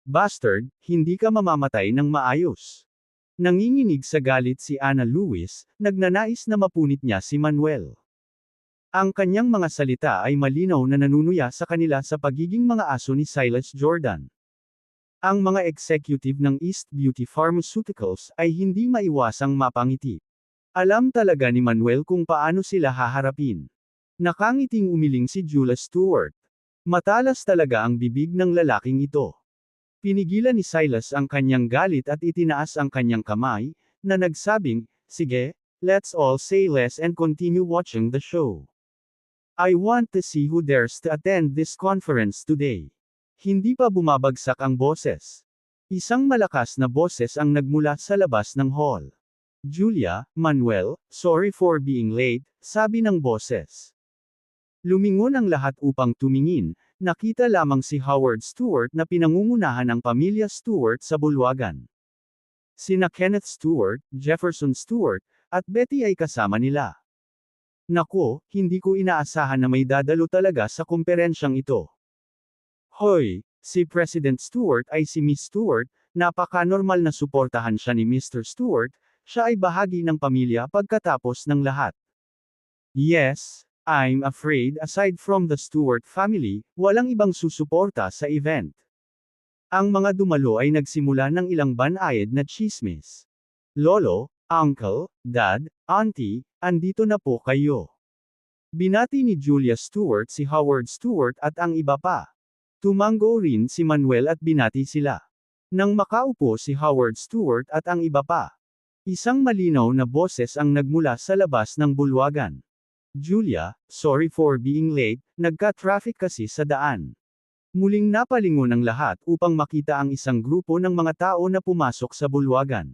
[SPEAKER 1] Bastard, hindi ka mamamatay ng maayos. Nanginginig sa galit si Ana Luis, nagnanais na mapunit niya si Manuel. Ang kanyang mga salita ay malinaw na nanunuya sa kanila sa pagiging mga aso ni Silas Jordan. Ang mga executive ng East Beauty Pharmaceuticals ay hindi maiwasang mapangiti. Alam talaga ni Manuel kung paano sila haharapin. Nakangiting umiling si Julia Stewart. Matalas talaga ang bibig ng lalaking ito. Pinigilan ni Silas ang kanyang galit at itinaas ang kanyang kamay, na nagsabing, sige, let's all say less and continue watching the show. I want to see who dares to attend this conference today. Hindi pa bumabagsak ang boses. Isang malakas na boses ang nagmula sa labas ng hall. Julia, Manuel, sorry for being late, sabi ng boses. Lumingon ang lahat upang tumingin, nakita lamang si Howard Stewart na pinangungunahan ang pamilya Stewart sa bulwagan. Sina Kenneth Stewart, Jefferson Stewart, at Betty ay kasama nila. Nako, hindi ko inaasahan na may dadalo talaga sa kumperensyang ito. Hoy, si President Stewart ay si Miss Stewart, napaka-normal na suportahan siya ni Mr. Stewart, siya ay bahagi ng pamilya pagkatapos ng lahat. Yes, I'm afraid aside from the Stewart family, walang ibang susuporta sa event. Ang mga dumalo ay nagsimula ng ilang banayad na chismis. Lolo, Uncle, Dad, Auntie, andito na po kayo. Binati ni Julia Stewart si Howard Stewart at ang iba pa. Tumango rin si Manuel at binati sila. Nang makaupo si Howard Stewart at ang iba pa. Isang malinaw na boses ang nagmula sa labas ng bulwagan. Julia, sorry for being late, nagka-traffic kasi sa daan. Muling napalingon ang lahat upang makita ang isang grupo ng mga tao na pumasok sa bulwagan.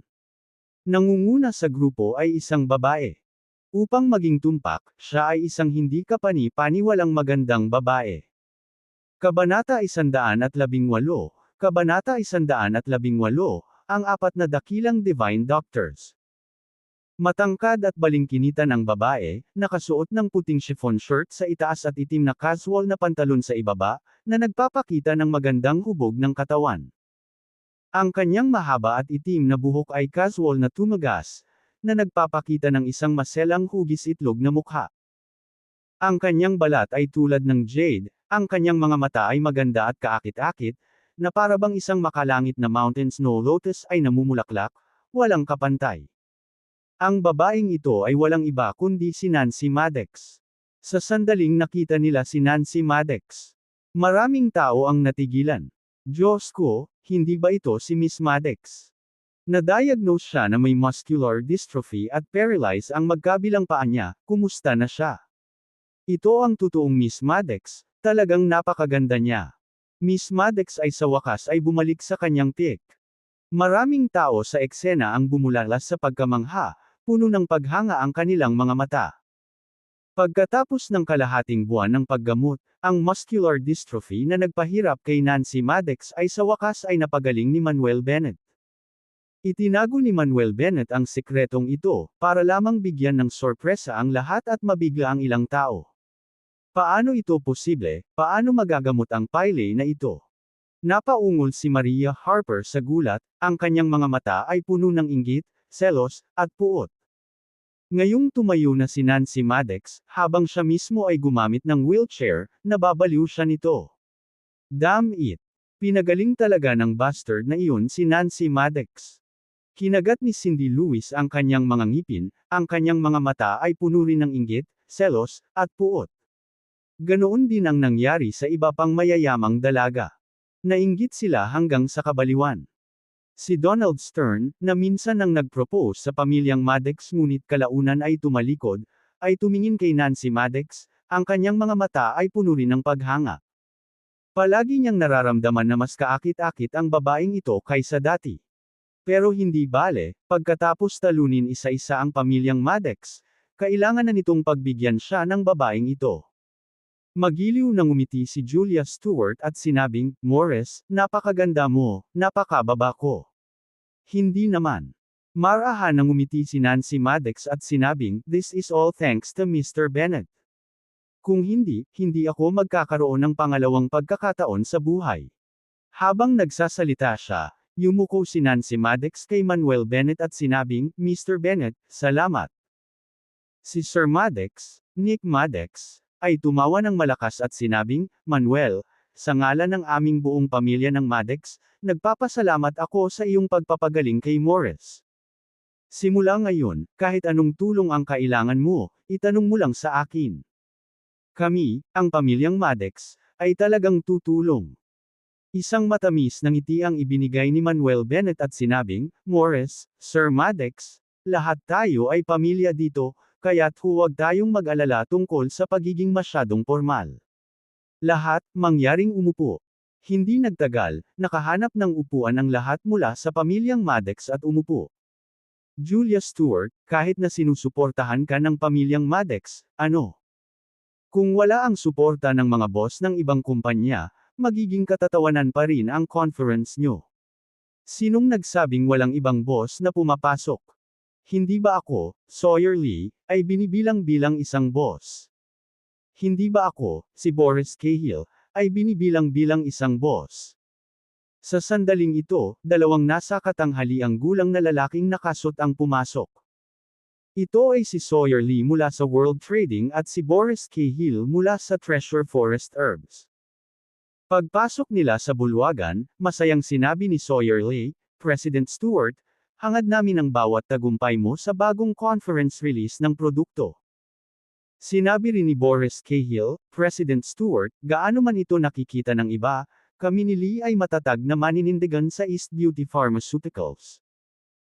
[SPEAKER 1] Nangunguna sa grupo ay isang babae. Upang maging tumpak, siya ay isang hindi kapani-paniwalang magandang babae. Kabanata 118, Kabanata 118, ang apat na dakilang Divine Doctors. Matangkad at balingkinitan ang babae, nakasuot ng puting chiffon shirt sa itaas at itim na casual na pantalon sa ibaba, na nagpapakita ng magandang hubog ng katawan. Ang kanyang mahaba at itim na buhok ay casual na tumagas, na nagpapakita ng isang maselang hugis itlog na mukha. Ang kanyang balat ay tulad ng jade, ang kanyang mga mata ay maganda at kaakit-akit, na parabang isang makalangit na mountain snow lotus ay namumulaklak, walang kapantay. Ang babaeng ito ay walang iba kundi si Nancy Maddox. Sa sandaling nakita nila si Nancy Maddox. Maraming tao ang natigilan. Diyos ko, hindi ba ito si Miss Maddox? Na-diagnose siya na may muscular dystrophy at paralyzed ang magkabilang paa niya, kumusta na siya? Ito ang totoong Miss Maddox, talagang napakaganda niya. Miss Maddox ay sa wakas ay bumalik sa kanyang peak. Maraming tao sa eksena ang bumulalas sa pagkamangha, puno ng paghanga ang kanilang mga mata. Pagkatapos ng kalahating buwan ng paggamot, ang muscular dystrophy na nagpahirap kay Nancy Maddox ay sa wakas ay napagaling ni Manuel Bennett. Itinago ni Manuel Bennett ang sikretong ito, para lamang bigyan ng sorpresa ang lahat at mabigla ang ilang tao. Paano ito posible? Paano magagamot ang pile na ito? Napaungol si Maria Harper sa gulat, ang kanyang mga mata ay puno ng inggit, selos, at puot. Ngayong tumayo na si Nancy Maddox, habang siya mismo ay gumamit ng wheelchair, nababaliw siya nito. Damn it! Pinagaling talaga ng bastard na iyon si Nancy Maddox. Kinagat ni Cindy Lewis ang kanyang mga ngipin, ang kanyang mga mata ay puno rin ng inggit, selos, at puot. Ganoon din ang nangyari sa iba pang mayayamang dalaga. Nainggit sila hanggang sa kabaliwan. Si Donald Stern, na minsan nang nag-propose sa pamilyang Maddox ngunit kalaunan ay tumalikod, ay tumingin kay Nancy Maddox, ang kanyang mga mata ay puno rin ng paghanga. Palagi niyang nararamdaman na mas kaakit-akit ang babaeng ito kaysa dati. Pero hindi bale, pagkatapos talunin isa-isa ang pamilyang Maddox, kailangan na nitong pagbigyan siya ng babaeng ito. Magiliw na ngumiti si Julia Stewart at sinabing, Morris, napakaganda mo, napakababa ko. Hindi naman. Marahan na ngumiti si Nancy Maddox at sinabing, this is all thanks to Mr. Bennet. Kung hindi, hindi ako magkakaroon ng pangalawang pagkakataon sa buhay. Habang nagsasalita siya, yumuko si Nancy Maddox kay Manuel Bennet at sinabing, Mr. Bennet, salamat. Si Sir Maddox, Nick Maddox, ay tumawa ng malakas at sinabing, Manuel, sa ngalan ng aming buong pamilya ng Maddox, nagpapasalamat ako sa iyong pagpapagaling kay Morris. Simula ngayon, kahit anong tulong ang kailangan mo, itanong mo lang sa akin. Kami, ang pamilyang Maddox, ay talagang tutulong. Isang matamis na ngiti ang ibinigay ni Manuel Bennet at sinabing, Morris, Sir Maddox, lahat tayo ay pamilya dito, kaya't huwag tayong mag-alala tungkol sa pagiging masyadong formal. Lahat, mangyaring umupo. Hindi nagtagal, nakahanap ng upuan ang lahat mula sa pamilyang Maddox at umupo. Julia Stewart, kahit na sinusuportahan ka ng pamilyang Maddox, ano? Kung wala ang suporta ng mga boss ng ibang kumpanya, magiging katatawanan pa rin ang conference nyo. Sinong nagsabing walang ibang boss na pumapasok? Hindi ba ako, Sawyer Lee, ay binibilang-bilang isang boss? Hindi ba ako, si Boris Cahill, ay binibilang-bilang isang boss? Sa sandaling ito, dalawang nasa katanghaliang gulang na lalaking nakasot ang pumasok. Ito ay si Sawyer Lee mula sa World Trading at si Boris Cahill mula sa Treasure Forest Herbs. Pagpasok nila sa bulwagan, masayang sinabi ni Sawyer Lee, President Stewart, hangad namin ang bawat tagumpay mo sa bagong conference release ng produkto. Sinabi rin ni Boris Cahill, President Stewart, gaano man ito nakikita ng iba, kami ni Lee ay matatag na maninindigan sa East Beauty Pharmaceuticals.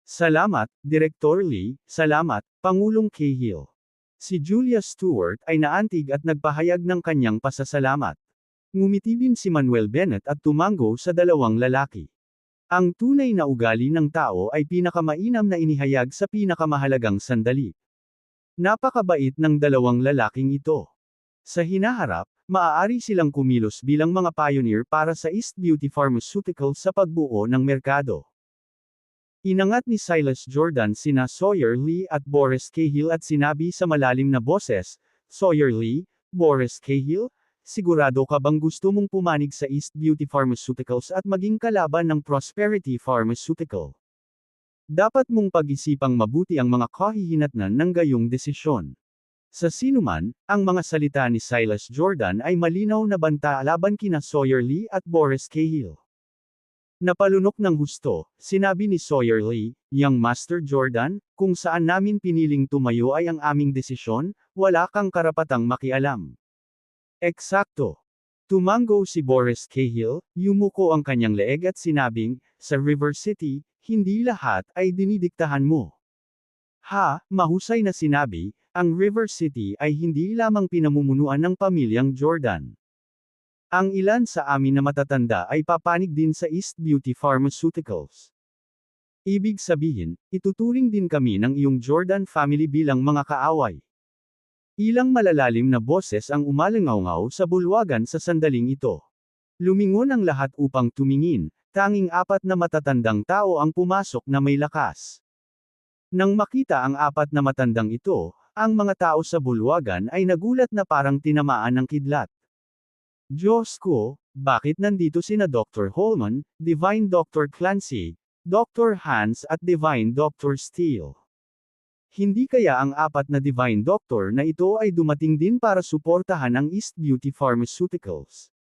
[SPEAKER 1] Salamat, Director Lee, salamat, Pangulong Cahill. Si Julia Stewart ay naantig at nagpahayag ng kanyang pasasalamat. Ngumiti din si Manuel Bennet at tumango sa dalawang lalaki. Ang tunay na ugali ng tao ay pinakamainam na inihayag sa pinakamahalagang sandali. Napakabait ng dalawang lalaking ito. Sa hinaharap, maaari silang kumilos bilang mga pioneer para sa East Beauty Pharmaceuticals sa pagbuo ng merkado. Inangat ni Silas Jordan sina Sawyer Lee at Boris Cahill at sinabi sa malalim na boses, Sawyer Lee, Boris Cahill, sigurado ka bang gusto mong pumanig sa East Beauty Pharmaceuticals at maging kalaban ng Prosperity Pharmaceutical? Dapat mong pag-isipang mabuti ang mga kahihinatnan ng gayong desisyon. Sa sinuman, ang mga salita ni Silas Jordan ay malinaw na banta laban kina Sawyer Lee at Boris Cahill. Napalunok ng husto, sinabi ni Sawyer Lee, Young Master Jordan, kung saan namin piniling tumayo ay ang aming desisyon, wala kang karapatang makialam. Eksakto. Tumango si Boris Cahill, yumuko ang kanyang leeg at sinabing, sa River City, hindi lahat ay dinidiktahan mo. Mahusay na sinabi, ang River City ay hindi lamang pinamumunuan ng pamilyang Jordan. Ang ilan sa amin na matatanda ay papanig din sa East Beauty Pharmaceuticals. Ibig sabihin, ituturing din kami ng iyong Jordan family bilang mga kaaway. Ilang malalalim na boses ang umalingaw sa bulwagan sa sandaling ito. Lumingon ang lahat upang tumingin, tanging apat na matatandang tao ang pumasok na may lakas. Nang makita ang apat na matandang ito, ang mga tao sa bulwagan ay nagulat na parang tinamaan ng kidlat. Diyos ko, bakit nandito sina Dr. Holman, Divine Dr. Clancy, Dr. Hans at Divine Dr. Steele? Hindi kaya ang apat na Divine Doctor na ito ay dumating din para suportahan ang East Beauty Pharmaceuticals?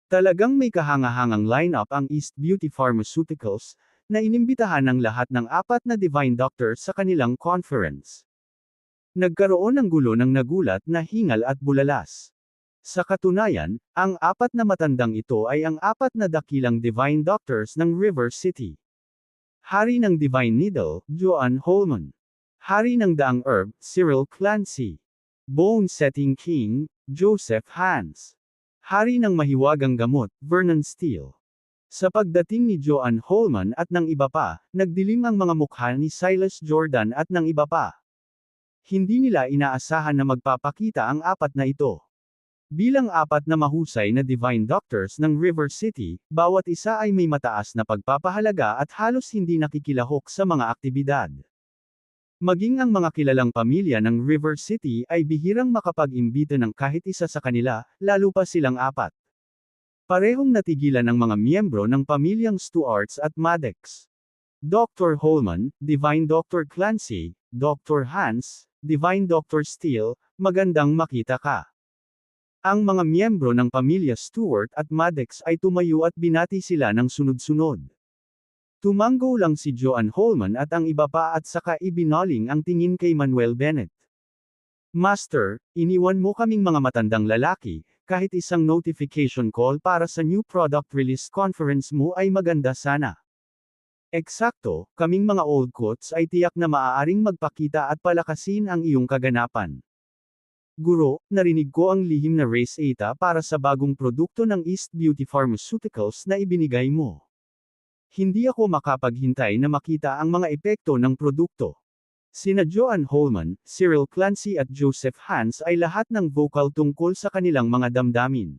[SPEAKER 1] Talagang may kahangahangang lineup ang East Beauty Pharmaceuticals, na inimbitahan ng lahat ng apat na Divine Doctor sa kanilang conference. Nagkaroon ng gulo ng nagulat na hingal at bulalas. Sa katunayan, ang apat na matandang ito ay ang apat na dakilang Divine Doctors ng River City. Hari ng Divine Needle, Joan Holman. Hari ng Daang Herb, Cyril Clancy. Bone Setting King, Joseph Hans. Hari ng Mahiwagang Gamot, Vernon Steele. Sa pagdating ni Joanne Holman at ng iba pa, nagdilim ang mga mukha ni Silas Jordan at ng iba pa. Hindi nila inaasahan na magpapakita ang apat na ito. Bilang apat na mahusay na Divine Doctors ng River City, bawat isa ay may mataas na pagpapahalaga at halos hindi nakikilahok sa mga aktibidad. Maging ang mga kilalang pamilya ng River City ay bihirang makapag-imbita ng kahit isa sa kanila, lalo pa silang apat. Parehong natigilan ng mga miyembro ng pamilyang Stuarts at Maddox. Dr. Holman, Divine Dr. Clancy, Dr. Hans, Divine Dr. Steele, magandang makita ka. Ang mga miyembro ng pamilya Stewart at Maddox ay tumayo at binati sila ng sunod-sunod. Tumango lang si Joanne Holman at ang iba pa at saka ibinaling ang tingin kay Manuel Bennett. Master, iniwan mo kaming mga matandang lalaki, kahit isang notification call para sa new product release conference mo ay maganda sana. Eksakto, kaming mga old coats ay tiyak na maaaring magpakita at palakasin ang iyong kaganapan. Guro, narinig ko ang lihim na race data para sa bagong produkto ng East Beauty Pharmaceuticals na ibinigay mo. Hindi ako makapaghintay na makita ang mga epekto ng produkto. Sina Joanne Holman, Cyril Clancy at Joseph Hans ay lahat ng vocal tungkol sa kanilang mga damdamin.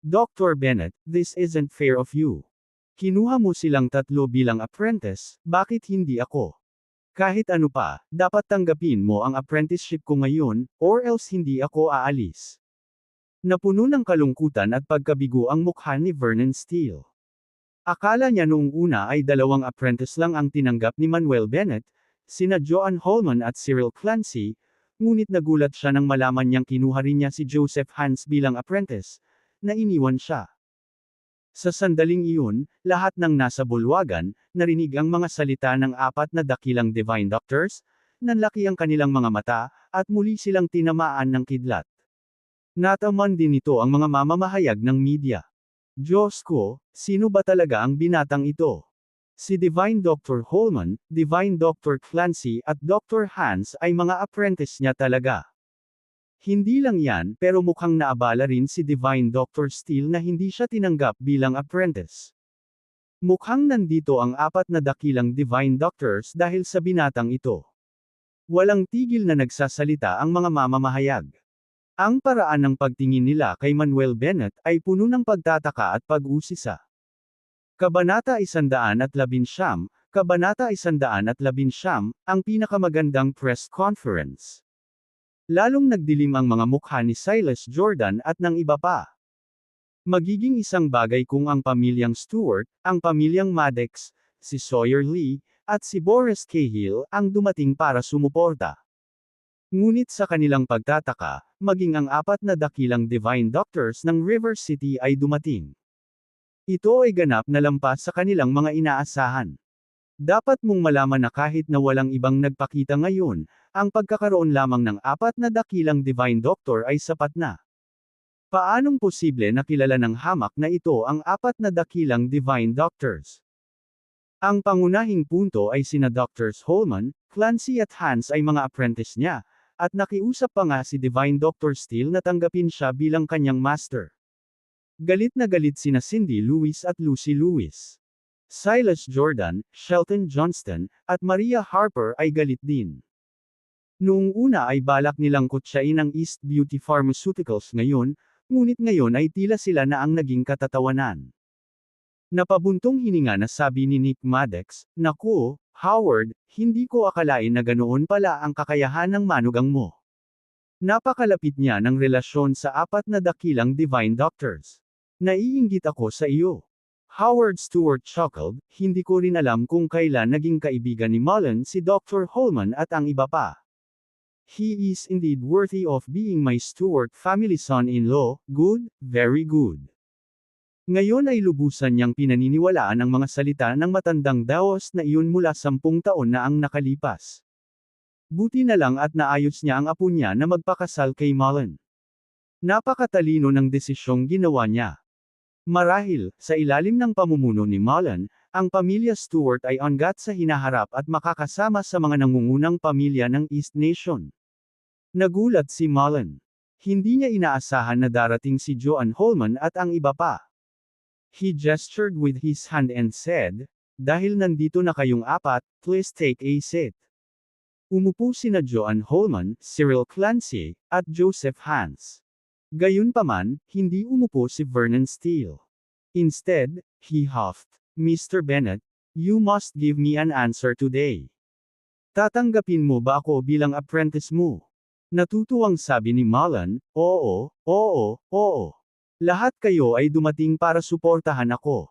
[SPEAKER 1] Dr. Bennett, this isn't fair of you. Kinuha mo silang tatlo bilang apprentice, bakit hindi ako? Kahit ano pa, dapat tanggapin mo ang apprenticeship ko ngayon, or else hindi ako aalis. Napuno ng kalungkutan at pagkabigo ang mukha ni Vernon Steele. Akala niya noong una ay 2 apprentice lang ang tinanggap ni Manuel Bennett, sina Joanne Holman at Cyril Clancy, ngunit nagulat siya nang malaman niyang kinuha rin niya si Joseph Hans bilang apprentice, na iniwan siya. Sa sandaling iyon, lahat ng nasa bulwagan, narinig ang mga salita ng apat na dakilang Divine Doctors, nanlaki ang kanilang mga mata, at muli silang tinamaan ng kidlat. Nataman din ito ang mga mamamahayag ng media. Diyos ko, sino ba talaga ang binatang ito? Si Divine Dr. Holman, Divine Dr. Clancy at Dr. Hans ay mga apprentice niya talaga. Hindi lang yan, pero mukhang naabala rin si Divine Dr. Steele na hindi siya tinanggap bilang apprentice. Mukhang nandito ang apat na dakilang Divine Doctors dahil sa binatang ito. Walang tigil na nagsasalita ang mga mamamahayag. Ang paraan ng pagtingin nila kay Manuel Bennett ay puno ng pagtataka at pag-usisa. Kabanata 119, Kabanata 119, ang pinakamagandang press conference. Lalong nagdilim ang mga mukha ni Silas Jordan at ng iba pa. Magiging isang bagay kung ang pamilyang Stewart, ang pamilyang Maddox, si Sawyer Lee, at si Boris Cahill ang dumating para sumuporta. Ngunit sa kanilang pagtataka, maging ang apat na dakilang Divine Doctors ng River City ay dumating. Ito ay ganap na lampas sa kanilang mga inaasahan. Dapat mong malaman na kahit na walang ibang nagpakita ngayon, ang pagkakaroon lamang ng apat na dakilang Divine Doctor ay sapat na. Paanong posible na kilala ng hamak na ito ang apat na dakilang Divine Doctors? Ang pangunahing punto ay sina Drs. Holman, Clancy at Hans ay mga apprentice niya, at nakiusap pa nga si Divine Dr. Steele na tanggapin siya bilang kanyang master. Galit na galit sina Cindy Lewis at Lucy Lewis. Silas Jordan, Shelton Johnston, at Maria Harper ay galit din. Noong una ay balak nilang kutsain ang East Beauty Pharmaceuticals ngayon, ngunit ngayon ay tila sila na ang naging katatawanan. Napabuntong hininga na sabi ni Nick Maddox, "Naku, Howard, hindi ko akalain na ganoon pala ang kakayahan ng manugang mo." Napakalapit niya ng relasyon sa apat na dakilang Divine Doctors. "Naiinggit ako sa iyo." Howard Stewart chuckled, "Hindi ko rin alam kung kailan naging kaibigan ni Mullen si Dr. Holman at ang iba pa. He is indeed worthy of being my Stewart family son-in-law, good, very good." Ngayon ay lubusan niyang pinaniniwalaan ang mga salita ng matandang Daos na iyon mula 10 taon na ang nakalipas. Buti na lang at naayos niya ang apo niya na magpakasal kay Mullen. Napakatalino ng desisyong ginawa niya. Marahil, sa ilalim ng pamumuno ni Mullen, ang pamilya Stewart ay ongat sa hinaharap at makakasama sa mga nangungunang pamilya ng East Nation. Nagulat si Mullen. Hindi niya inaasahan na darating si Joanne Holman at ang iba pa. He gestured with his hand and said, "Dahil nandito na kayong apat, please take a seat." Umupo sina Joan Holman, Cyril Clancy, at Joseph Hans. Gayunpaman, hindi umupo si Vernon Steele. Instead, he huffed, "Mr. Bennet, you must give me an answer today. Tatanggapin mo ba ako bilang apprentice mo?" Natutuwang sabi ni Mullen, "Oo, oo, oo. Lahat kayo ay dumating para suportahan ako.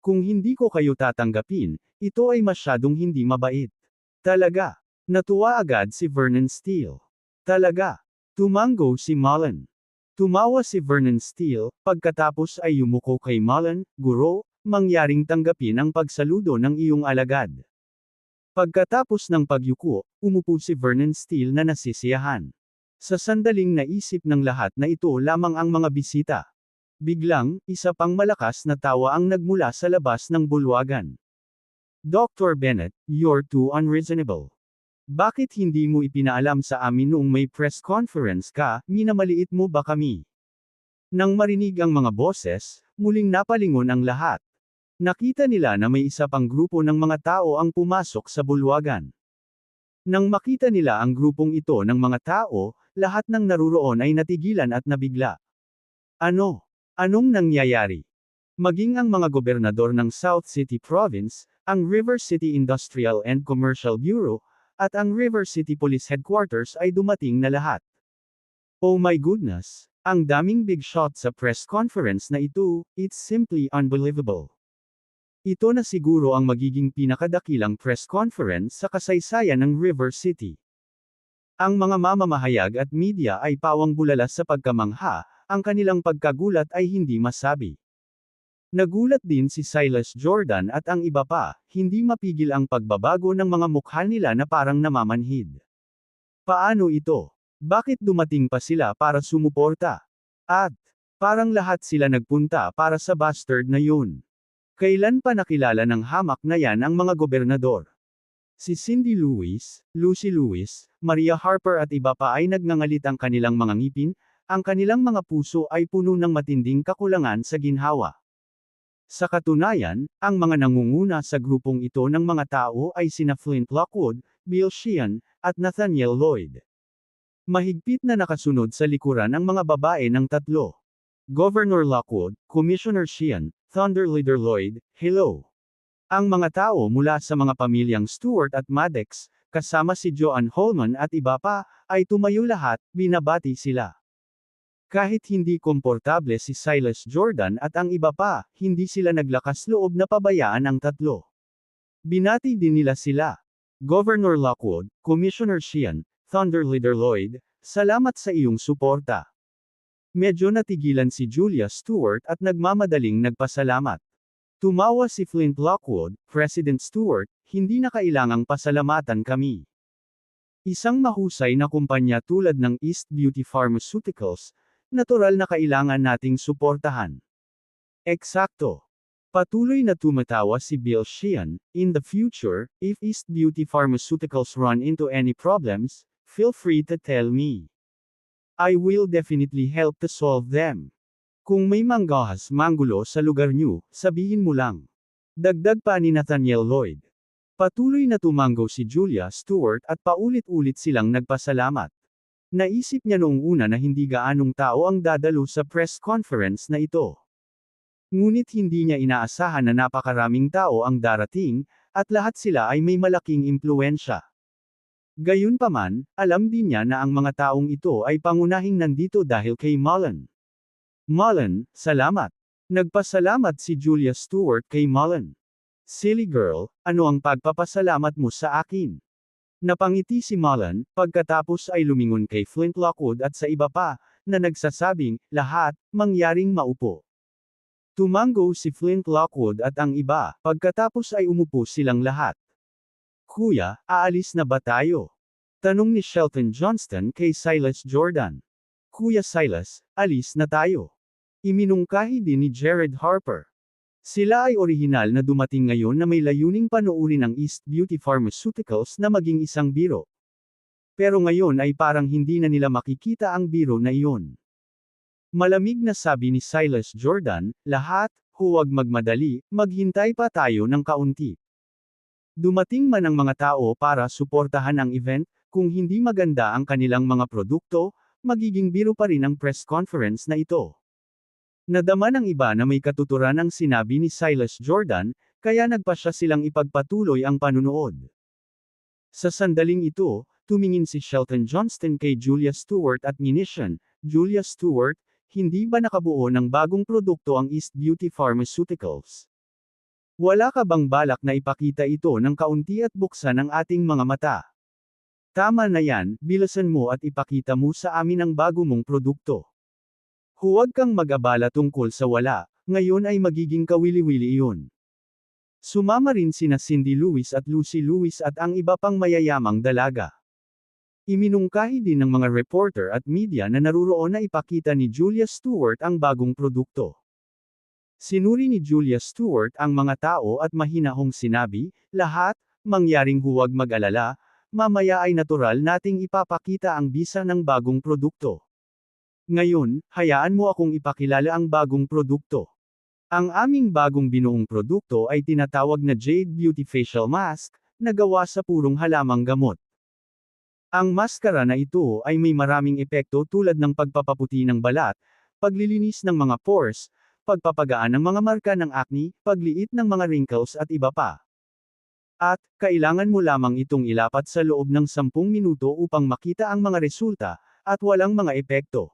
[SPEAKER 1] Kung hindi ko kayo tatanggapin, ito ay masyadong hindi mabait." Talaga. Natuwa agad si Vernon Steele. Talaga. Tumango si Mullen. Tumawa si Vernon Steele, pagkatapos ay yumuko kay Mullen, "Guro, mangyaring tanggapin ang pagsaludo ng iyong alagad." Pagkatapos ng pagyuko, umupo si Vernon Steele na nasisiyahan. Sa sandaling naisip ng lahat na ito lamang ang mga bisita. Biglang, isa pang malakas na tawa ang nagmula sa labas ng bulwagan. "Dr. Bennet, you're too unreasonable. Bakit hindi mo ipinaalam sa amin noong may press conference ka, minamaliit mo ba kami?" Nang marinig ang mga boses, muling napalingon ang lahat. Nakita nila na may isa pang grupo ng mga tao ang pumasok sa bulwagan. Nang makita nila ang grupong ito ng mga tao, lahat ng naruroon ay natigilan at nabigla. Ano? Anong nangyayari? Maging ang mga gobernador ng South City Province, ang River City Industrial and Commercial Bureau, at ang River City Police Headquarters ay dumating na lahat. Oh my goodness! Ang daming big shot sa press conference na ito, it's simply unbelievable. Ito na siguro ang magiging pinakadakilang press conference sa kasaysayan ng River City. Ang mga mamamahayag at media ay pawang bulala sa pagkamangha, ang kanilang pagkagulat ay hindi masabi. Nagulat din si Silas Jordan at ang iba pa, hindi mapigil ang pagbabago ng mga mukha nila na parang namamanhid. Paano ito? Bakit dumating pa sila para sumuporta? At, parang lahat sila nagpunta para sa bastard na yun. Kailan pa nakilala ng hamak na yan ang mga gobernador? Si Cindy Lewis, Lucy Lewis, Maria Harper at iba pa ay nagngangalit ang kanilang mga ngipin, ang kanilang mga puso ay puno ng matinding kakulangan sa ginhawa. Sa katunayan, ang mga nangunguna sa grupong ito ng mga tao ay sina Flint Lockwood, Bill Sheehan, at Nathaniel Lloyd. Mahigpit na nakasunod sa likuran ang mga babae ng tatlo. Governor Lockwood, Commissioner Sheehan, Thunder Leader Lloyd, hello. Ang mga tao mula sa mga pamilyang Stewart at Maddox, kasama si Joan Holman at iba pa, ay tumayo lahat, binabati sila. Kahit hindi komportable si Silas Jordan at ang iba pa, hindi sila naglakas loob na pabayaan ang tatlo. Binati din nila sila. Governor Lockwood, Commissioner Sheehan, Thunder Leader Lloyd, salamat sa iyong suporta. Medyo natigilan si Julia Stewart at nagmamadaling nagpasalamat. Tumawa si Flint Lockwood, President Stewart, hindi na kailangang pasalamatan kami. Isang mahusay na kumpanya tulad ng East Beauty Pharmaceuticals, natural na kailangan nating suportahan. Eksakto. Patuloy na tumatawa si Bill Sheehan, in the future, if East Beauty Pharmaceuticals run into any problems, feel free to tell me. I will definitely help to solve them. Kung may manggahas manggulo sa lugar niyo, sabihin mo lang. Dagdag pa ni Nathaniel Lloyd. Patuloy na tumango si Julia Stewart at paulit-ulit silang nagpasalamat. Naisip niya noong una na hindi gaanong tao ang dadalo sa press conference na ito. Ngunit hindi niya inaasahan na napakaraming tao ang darating, at lahat sila ay may malaking impluwensya. Gayunpaman, alam din niya na ang mga taong ito ay pangunahing nandito dahil kay Mullen. Mullen, salamat. Nagpasalamat si Julia Stewart kay Mullen. Silly girl, ano ang pagpapasalamat mo sa akin? Napangiti si Mullen, pagkatapos ay lumingon kay Flint Lockwood at sa iba pa, na nagsasabing, lahat, mangyaring maupo. Tumango si Flint Lockwood at ang iba, pagkatapos ay umupo silang lahat. Kuya, aalis na ba tayo? Tanong ni Shelton Johnston kay Silas Jordan. Kuya Silas, alis na tayo. Iminungkahi din ni Jared Harper. Sila ay orihinal na dumating ngayon na may layuning panoorin ang East Beauty Pharmaceuticals na maging isang biro. Pero ngayon ay parang hindi na nila makikita ang biro na iyon. Malamig na sabi ni Silas Jordan, lahat, huwag magmadali, maghintay pa tayo ng kaunti. Dumating man ang mga tao para suportahan ang event, kung hindi maganda ang kanilang mga produkto, magiging biro pa rin ang press conference na ito. Nadama ng iba na may katuturan ang sinabi ni Silas Jordan, kaya nagpasya silang ipagpatuloy ang panunood. Sa sandaling ito, tumingin si Shelton Johnston kay Julia Stewart at minisyon, Julia Stewart, hindi ba nakabuo ng bagong produkto ang East Beauty Pharmaceuticals? Wala ka bang balak na ipakita ito ng kaunti at buksan ang ating mga mata? Tama na yan, bilisan mo at ipakita mo sa amin ang bago mong produkto. Huwag kang mag-abala tungkol sa wala, ngayon ay magiging kawili-wili iyon. Sumama rin sina Cindy Lewis at Lucy Lewis at ang iba pang mayayamang dalaga. Iminungkahi din ng mga reporter at media na naruroon na ipakita ni Julia Stewart ang bagong produkto. Sinuri ni Julia Stewart ang mga tao at mahinahong sinabi, lahat, mangyaring huwag mag-alala, mamaya ay natural nating ipapakita ang bisa ng bagong produkto. Ngayon, hayaan mo akong ipakilala ang bagong produkto. Ang aming bagong binuong produkto ay tinatawag na Jade Beauty Facial Mask, na gawa sa purong halamang gamot. Ang maskara na ito ay may maraming epekto tulad ng pagpapaputi ng balat, paglilinis ng mga pores, pagpapagaan ng mga marka ng acne, pagliit ng mga wrinkles at iba pa. At, kailangan mo lamang itong ilapat sa loob ng 10 minuto upang makita ang mga resulta, at walang mga epekto.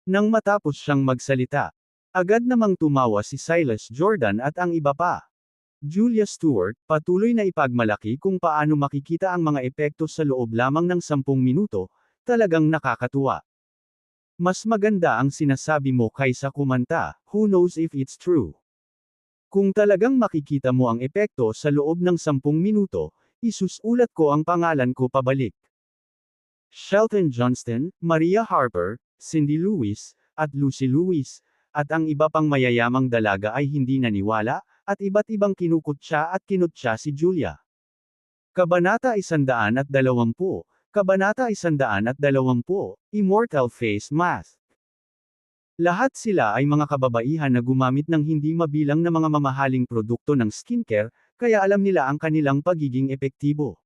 [SPEAKER 1] Nang matapos siyang magsalita, agad namang tumawa si Silas Jordan at ang iba pa. Julia Stewart, patuloy na ipagmalaki kung paano makikita ang mga epekto sa loob lamang ng 10 minuto, talagang nakakatuwa. Mas maganda ang sinasabi mo kaysa kumanta, who knows if it's true. Kung talagang makikita mo ang epekto sa loob ng 10 minuto, isusulat ko ang pangalan ko pabalik. Shelton Johnston, Maria Harper, Cindy Lewis, at Lucy Lewis, at ang iba pang mayayamang dalaga ay hindi naniwala, at iba't ibang kinukutya at kinutya si Julia. Kabanata 120, Kabanata 120, Immortal Face Mask. Lahat sila ay mga kababaihan na gumamit ng hindi mabilang na mga mamahaling produkto ng skincare, kaya alam nila ang kanilang pagiging epektibo.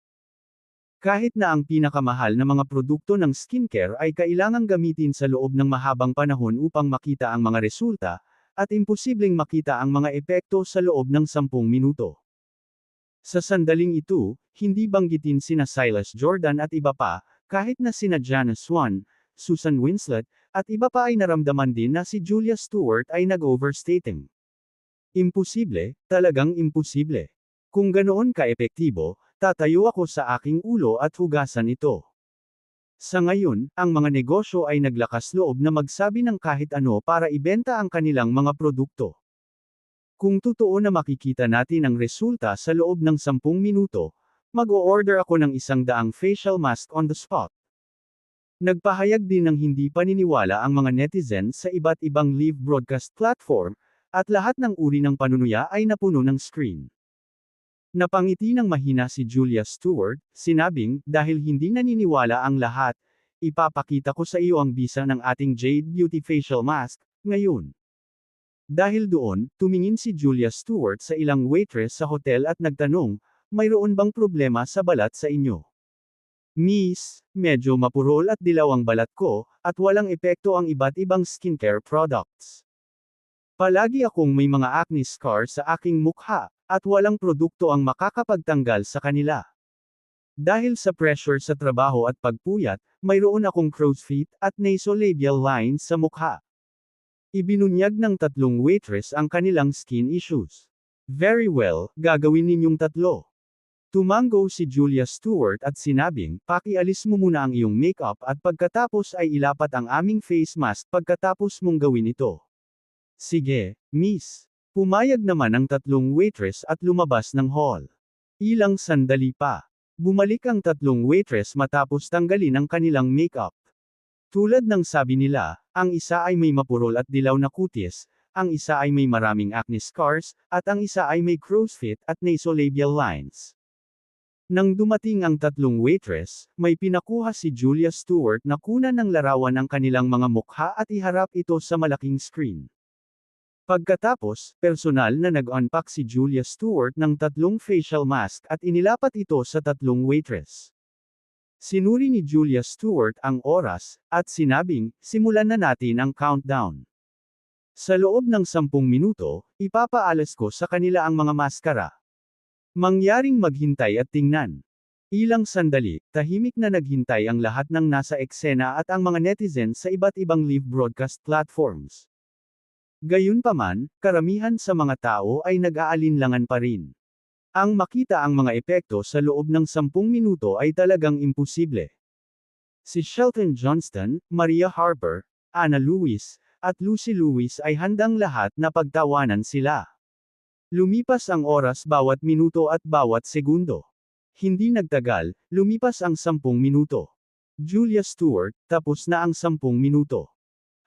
[SPEAKER 1] Kahit na ang pinakamahal na mga produkto ng skincare ay kailangang gamitin sa loob ng mahabang panahon upang makita ang mga resulta, at imposibleng makita ang mga epekto sa loob ng 10 minuto. Sa sandaling ito, hindi banggitin sina Silas Jordan at iba pa, kahit na sina Janice Swan, Susan Winslet, at iba pa ay naramdaman din na si Julia Stewart ay nag-overstating. Imposible, talagang imposible. Kung ganoon ka-epektibo, tatayo ako sa aking ulo at hugasan ito. Sa ngayon, ang mga negosyo ay naglakas loob na magsabi ng kahit ano para ibenta ang kanilang mga produkto. Kung totoo na makikita natin ang resulta sa loob ng 10 minuto, mag-o-order ako ng 100 facial mask on the spot. Nagpahayag din ng hindi paniniwala ang mga netizens sa iba't ibang live broadcast platform, at lahat ng uri ng panunuya ay napuno ng screen. Napangiti ng mahina si Julia Stewart, sinabing, dahil hindi naniniwala ang lahat, ipapakita ko sa iyo ang bisa ng ating Jade Beauty Facial Mask, ngayon. Dahil doon, tumingin si Julia Stewart sa ilang waitress sa hotel at nagtanong, mayroon bang problema sa balat sa inyo? Miss, medyo mapurol at dilaw ang balat ko, at walang epekto ang iba't ibang skincare products. Palagi akong may mga acne scar sa aking mukha, at walang produkto ang makakapagtanggal sa kanila. Dahil sa pressure sa trabaho at pagpuyat, mayroon akong crow's feet at nasolabial lines sa mukha. Ibinunyag ng 3 waitress ang kanilang skin issues. Very well, gagawin ninyong 3. Tumango si Julia Stewart at sinabing, pakialis mo muna ang iyong makeup at pagkatapos ay ilapat ang aming face mask pagkatapos mong gawin ito. Sige, miss. Pumayag naman ang 3 waitress at lumabas ng hall. Ilang sandali pa. Bumalik ang 3 waitress matapos tanggalin ang kanilang makeup. Tulad ng sabi nila, ang isa ay may mapurol at dilaw na kutis, ang isa ay may maraming acne scars, at ang isa ay may crow's feet at nasolabial lines. Nang dumating ang 3 waitress, may pinakuha si Julia Stewart na kunan ng larawan ng kanilang mga mukha at iharap ito sa malaking screen. Pagkatapos, personal na nag-unpack si Julia Stewart ng 3 facial mask at inilapat ito sa 3 waitress. Sinuri ni Julia Stewart ang oras, at sinabing, simulan na natin ang countdown. Sa loob ng 10 minuto, ipapaalas ko sa kanila ang mga maskara. Mangyaring maghintay at tingnan. Ilang sandali, tahimik na naghintay ang lahat ng nasa eksena at ang mga netizens sa iba't ibang live broadcast platforms. Gayunpaman, karamihan sa mga tao ay nag-aalinlangan pa rin. Ang makita ang mga epekto sa loob ng 10 minuto ay talagang imposible. Si Shelton Johnston, Maria Harper, Anna Lewis, at Lucy Lewis ay handang lahat na pagtawanan sila. Lumipas ang oras bawat minuto at bawat segundo. Hindi nagtagal, lumipas ang 10 minuto. Julia Stewart, tapos na ang 10 minuto.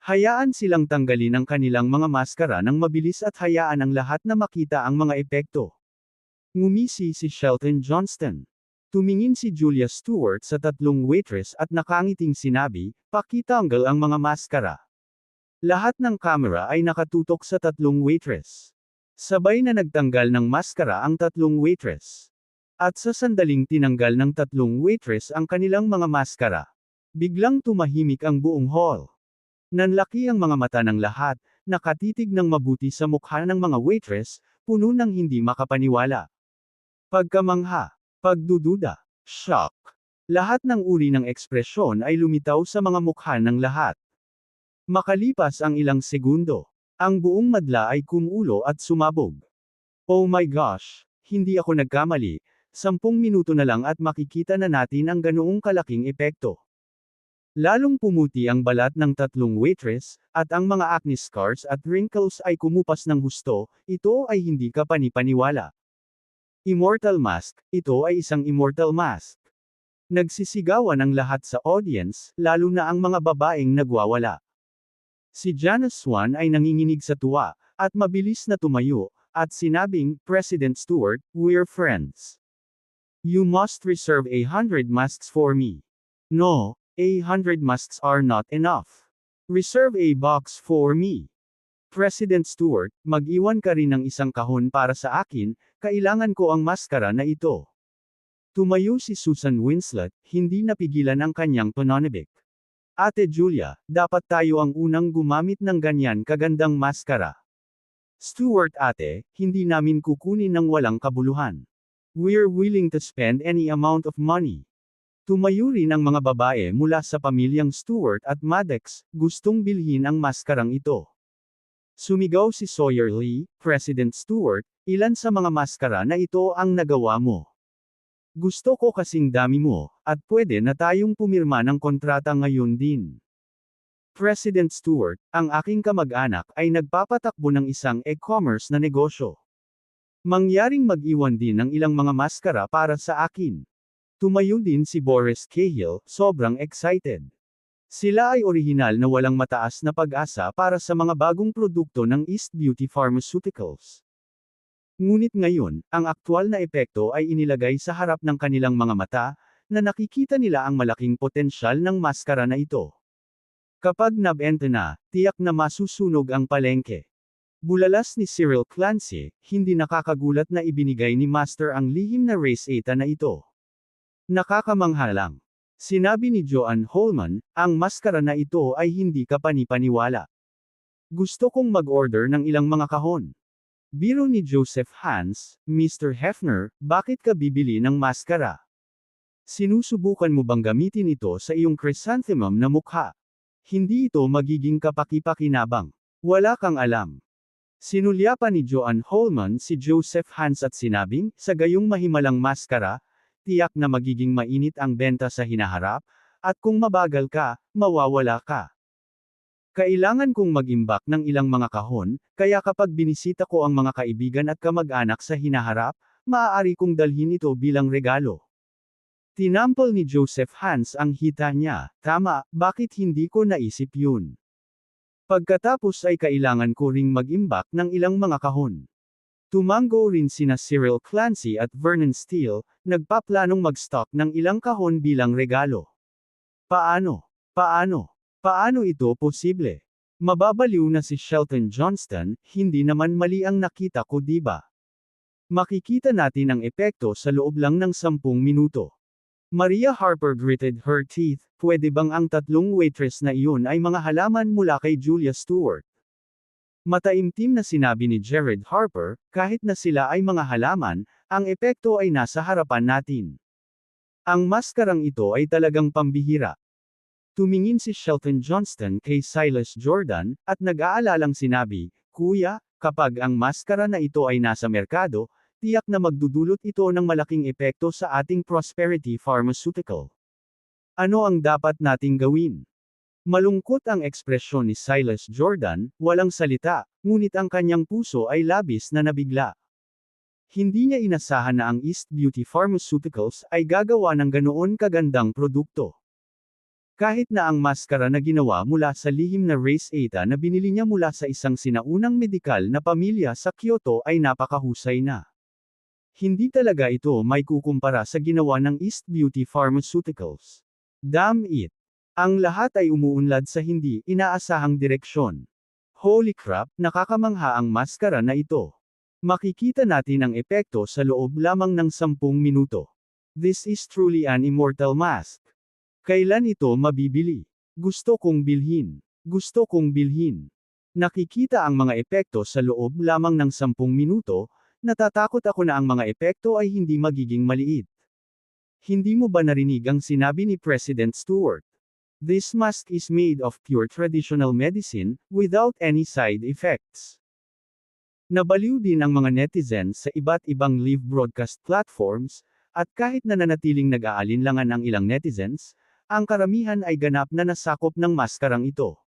[SPEAKER 1] Hayaan silang tanggalin ang kanilang mga maskara ng mabilis at hayaan ang lahat na makita ang mga epekto. Ngumisi si Shelton Johnston. Tumingin si Julia Stewart sa 3 waitress at nakangiting sinabi, pakitanggal ang mga maskara. Lahat ng kamera ay nakatutok sa 3 waitress. Sabay na nagtanggal ng maskara ang 3 waitress. At sa sandaling tinanggal ng 3 waitress ang kanilang mga maskara, biglang tumahimik ang buong hall. Nanlaki ang mga mata ng lahat, nakatitig ng mabuti sa mukha ng mga waitress, puno ng hindi makapaniwala. Pagkamangha, pagdududa, shock. Lahat ng uri ng ekspresyon ay lumitaw sa mga mukha ng lahat. Makalipas ang ilang segundo, ang buong madla ay kumulo at sumabog. Oh my gosh, hindi ako nagkamali, 10 minuto na lang at makikita na natin ang ganoong kalaking epekto. Lalong pumuti ang balat ng 3 waitress, at ang mga acne scars at wrinkles ay kumupas ng husto, ito ay hindi ka panipaniwala. Immortal mask, ito ay isang immortal mask. Nagsisigawan ang lahat sa audience, lalo na ang mga babaeng nagwawala. Si Janice Swan ay nanginginig sa tuwa, at mabilis na tumayo, at sinabing, President Stewart, we're friends. You must reserve 100 masks for me. No. 100 masks are not enough. Reserve a box for me. President Stewart, mag-iwan ka rin ng isang kahon para sa akin, kailangan ko ang maskara na ito. Tumayo si Susan Winslet, hindi napigilan ang kanyang pananabik. Ate Julia, dapat tayo ang unang gumamit ng ganyan kagandang maskara. Stewart ate, hindi namin kukunin ng walang kabuluhan. We're willing to spend any amount of money. Tumayo rin ang mga babae mula sa pamilyang Stewart at Maddox, gustong bilhin ang maskarang ito. Sumigaw si Sawyer Lee, President Stewart, ilan sa mga maskara na ito ang nagawa mo? Gusto ko kasing dami mo, at pwede na tayong pumirma ng kontrata ngayon din. President Stewart, ang aking kamag-anak ay nagpapatakbo ng isang e-commerce na negosyo. Mangyaring mag-iwan din ng ilang mga maskara para sa akin. Tumayo din si Boris Cahill, sobrang excited. Sila ay orihinal na walang mataas na pag-asa para sa mga bagong produkto ng East Beauty Pharmaceuticals. Ngunit ngayon, ang aktwal na epekto ay inilagay sa harap ng kanilang mga mata, na nakikita nila ang malaking potensyal ng maskara na ito. Kapag nabenta na, tiyak na masusunog ang palengke. Bulalas ni Cyril Clancy, hindi nakakagulat na ibinigay ni Master ang lihim na race 8 na ito. Nakakamangha lang. Sinabi ni Joanne Holman, ang maskara na ito ay hindi ka panipaniwala. Gusto kong mag-order ng ilang mga kahon. Biro ni Joseph Hans, Mr. Hefner, bakit ka bibili ng maskara? Sinusubukan mo bang gamitin ito sa iyong chrysanthemum na mukha? Hindi ito magiging kapaki-pakinabang. Wala kang alam. Sinulyapan ni Joanne Holman si Joseph Hans at sinabing, sa gayong mahimalang maskara, tiyak na magiging mainit ang benta sa hinaharap, at kung mabagal ka, mawawala ka. Kailangan kong mag-imbak ng ilang mga kahon, kaya kapag binisita ko ang mga kaibigan at kamag-anak sa hinaharap, maaari kong dalhin ito bilang regalo. Tinampol ni Joseph Hans ang hita niya, tama, bakit hindi ko naisip yun? Pagkatapos ay kailangan ko ring mag-imbak ng ilang mga kahon. Tumango rin sina Cyril Clancy at Vernon Steele, nagpaplanong mag-stock ng ilang kahon bilang regalo. Paano? Paano ito posible? Mababaliw na si Shelton Johnston, hindi naman mali ang nakita ko, diba? Makikita natin ang epekto sa loob lang ng 10 minuto. Maria Harper gritted her teeth, pwede bang ang tatlong waitress na iyon ay mga halaman mula kay Julia Stewart? Mataimtim na sinabi ni Jared Harper, kahit na sila ay mga halaman, ang epekto ay nasa harapan natin. Ang maskarang ito ay talagang pambihira. Tumingin si Shelton Johnston kay Silas Jordan, at nag-aalalang sinabi, Kuya, kapag ang maskara na ito ay nasa merkado, tiyak na magdudulot ito ng malaking epekto sa ating Prosperity Pharmaceutical. Ano ang dapat nating gawin? Malungkot ang ekspresyon ni Silas Jordan, walang salita, ngunit ang kanyang puso ay labis na nabigla. Hindi niya inasahan na ang East Beauty Pharmaceuticals ay gagawa ng ganoon kagandang produkto. Kahit na ang maskara na ginawa mula sa lihim na Race Eta na binili niya mula sa isang sinaunang medikal na pamilya sa Kyoto ay napakahusay na. Hindi talaga ito may kukumpara sa ginawa ng East Beauty Pharmaceuticals. Damn it! Ang lahat ay umuunlad sa hindi inaasahang direksyon. Holy crap, nakakamangha ang maskara na ito. Makikita natin ang epekto sa loob lamang ng 10 minuto. This is truly an immortal mask. Kailan ito mabibili? Gusto kong bilhin. Gusto kong bilhin. Nakikita ang mga epekto sa loob lamang ng 10 minuto, natatakot ako na ang mga epekto ay hindi magiging maliit. Hindi mo ba narinig ang sinabi ni President Stewart? This mask is made of pure traditional medicine, without any side effects. Nabaliw din ang mga netizens sa iba't ibang live broadcast platforms, at kahit nananatiling nag-aalinlangan ang ilang netizens, ang karamihan ay ganap na nasakop ng maskarang ito.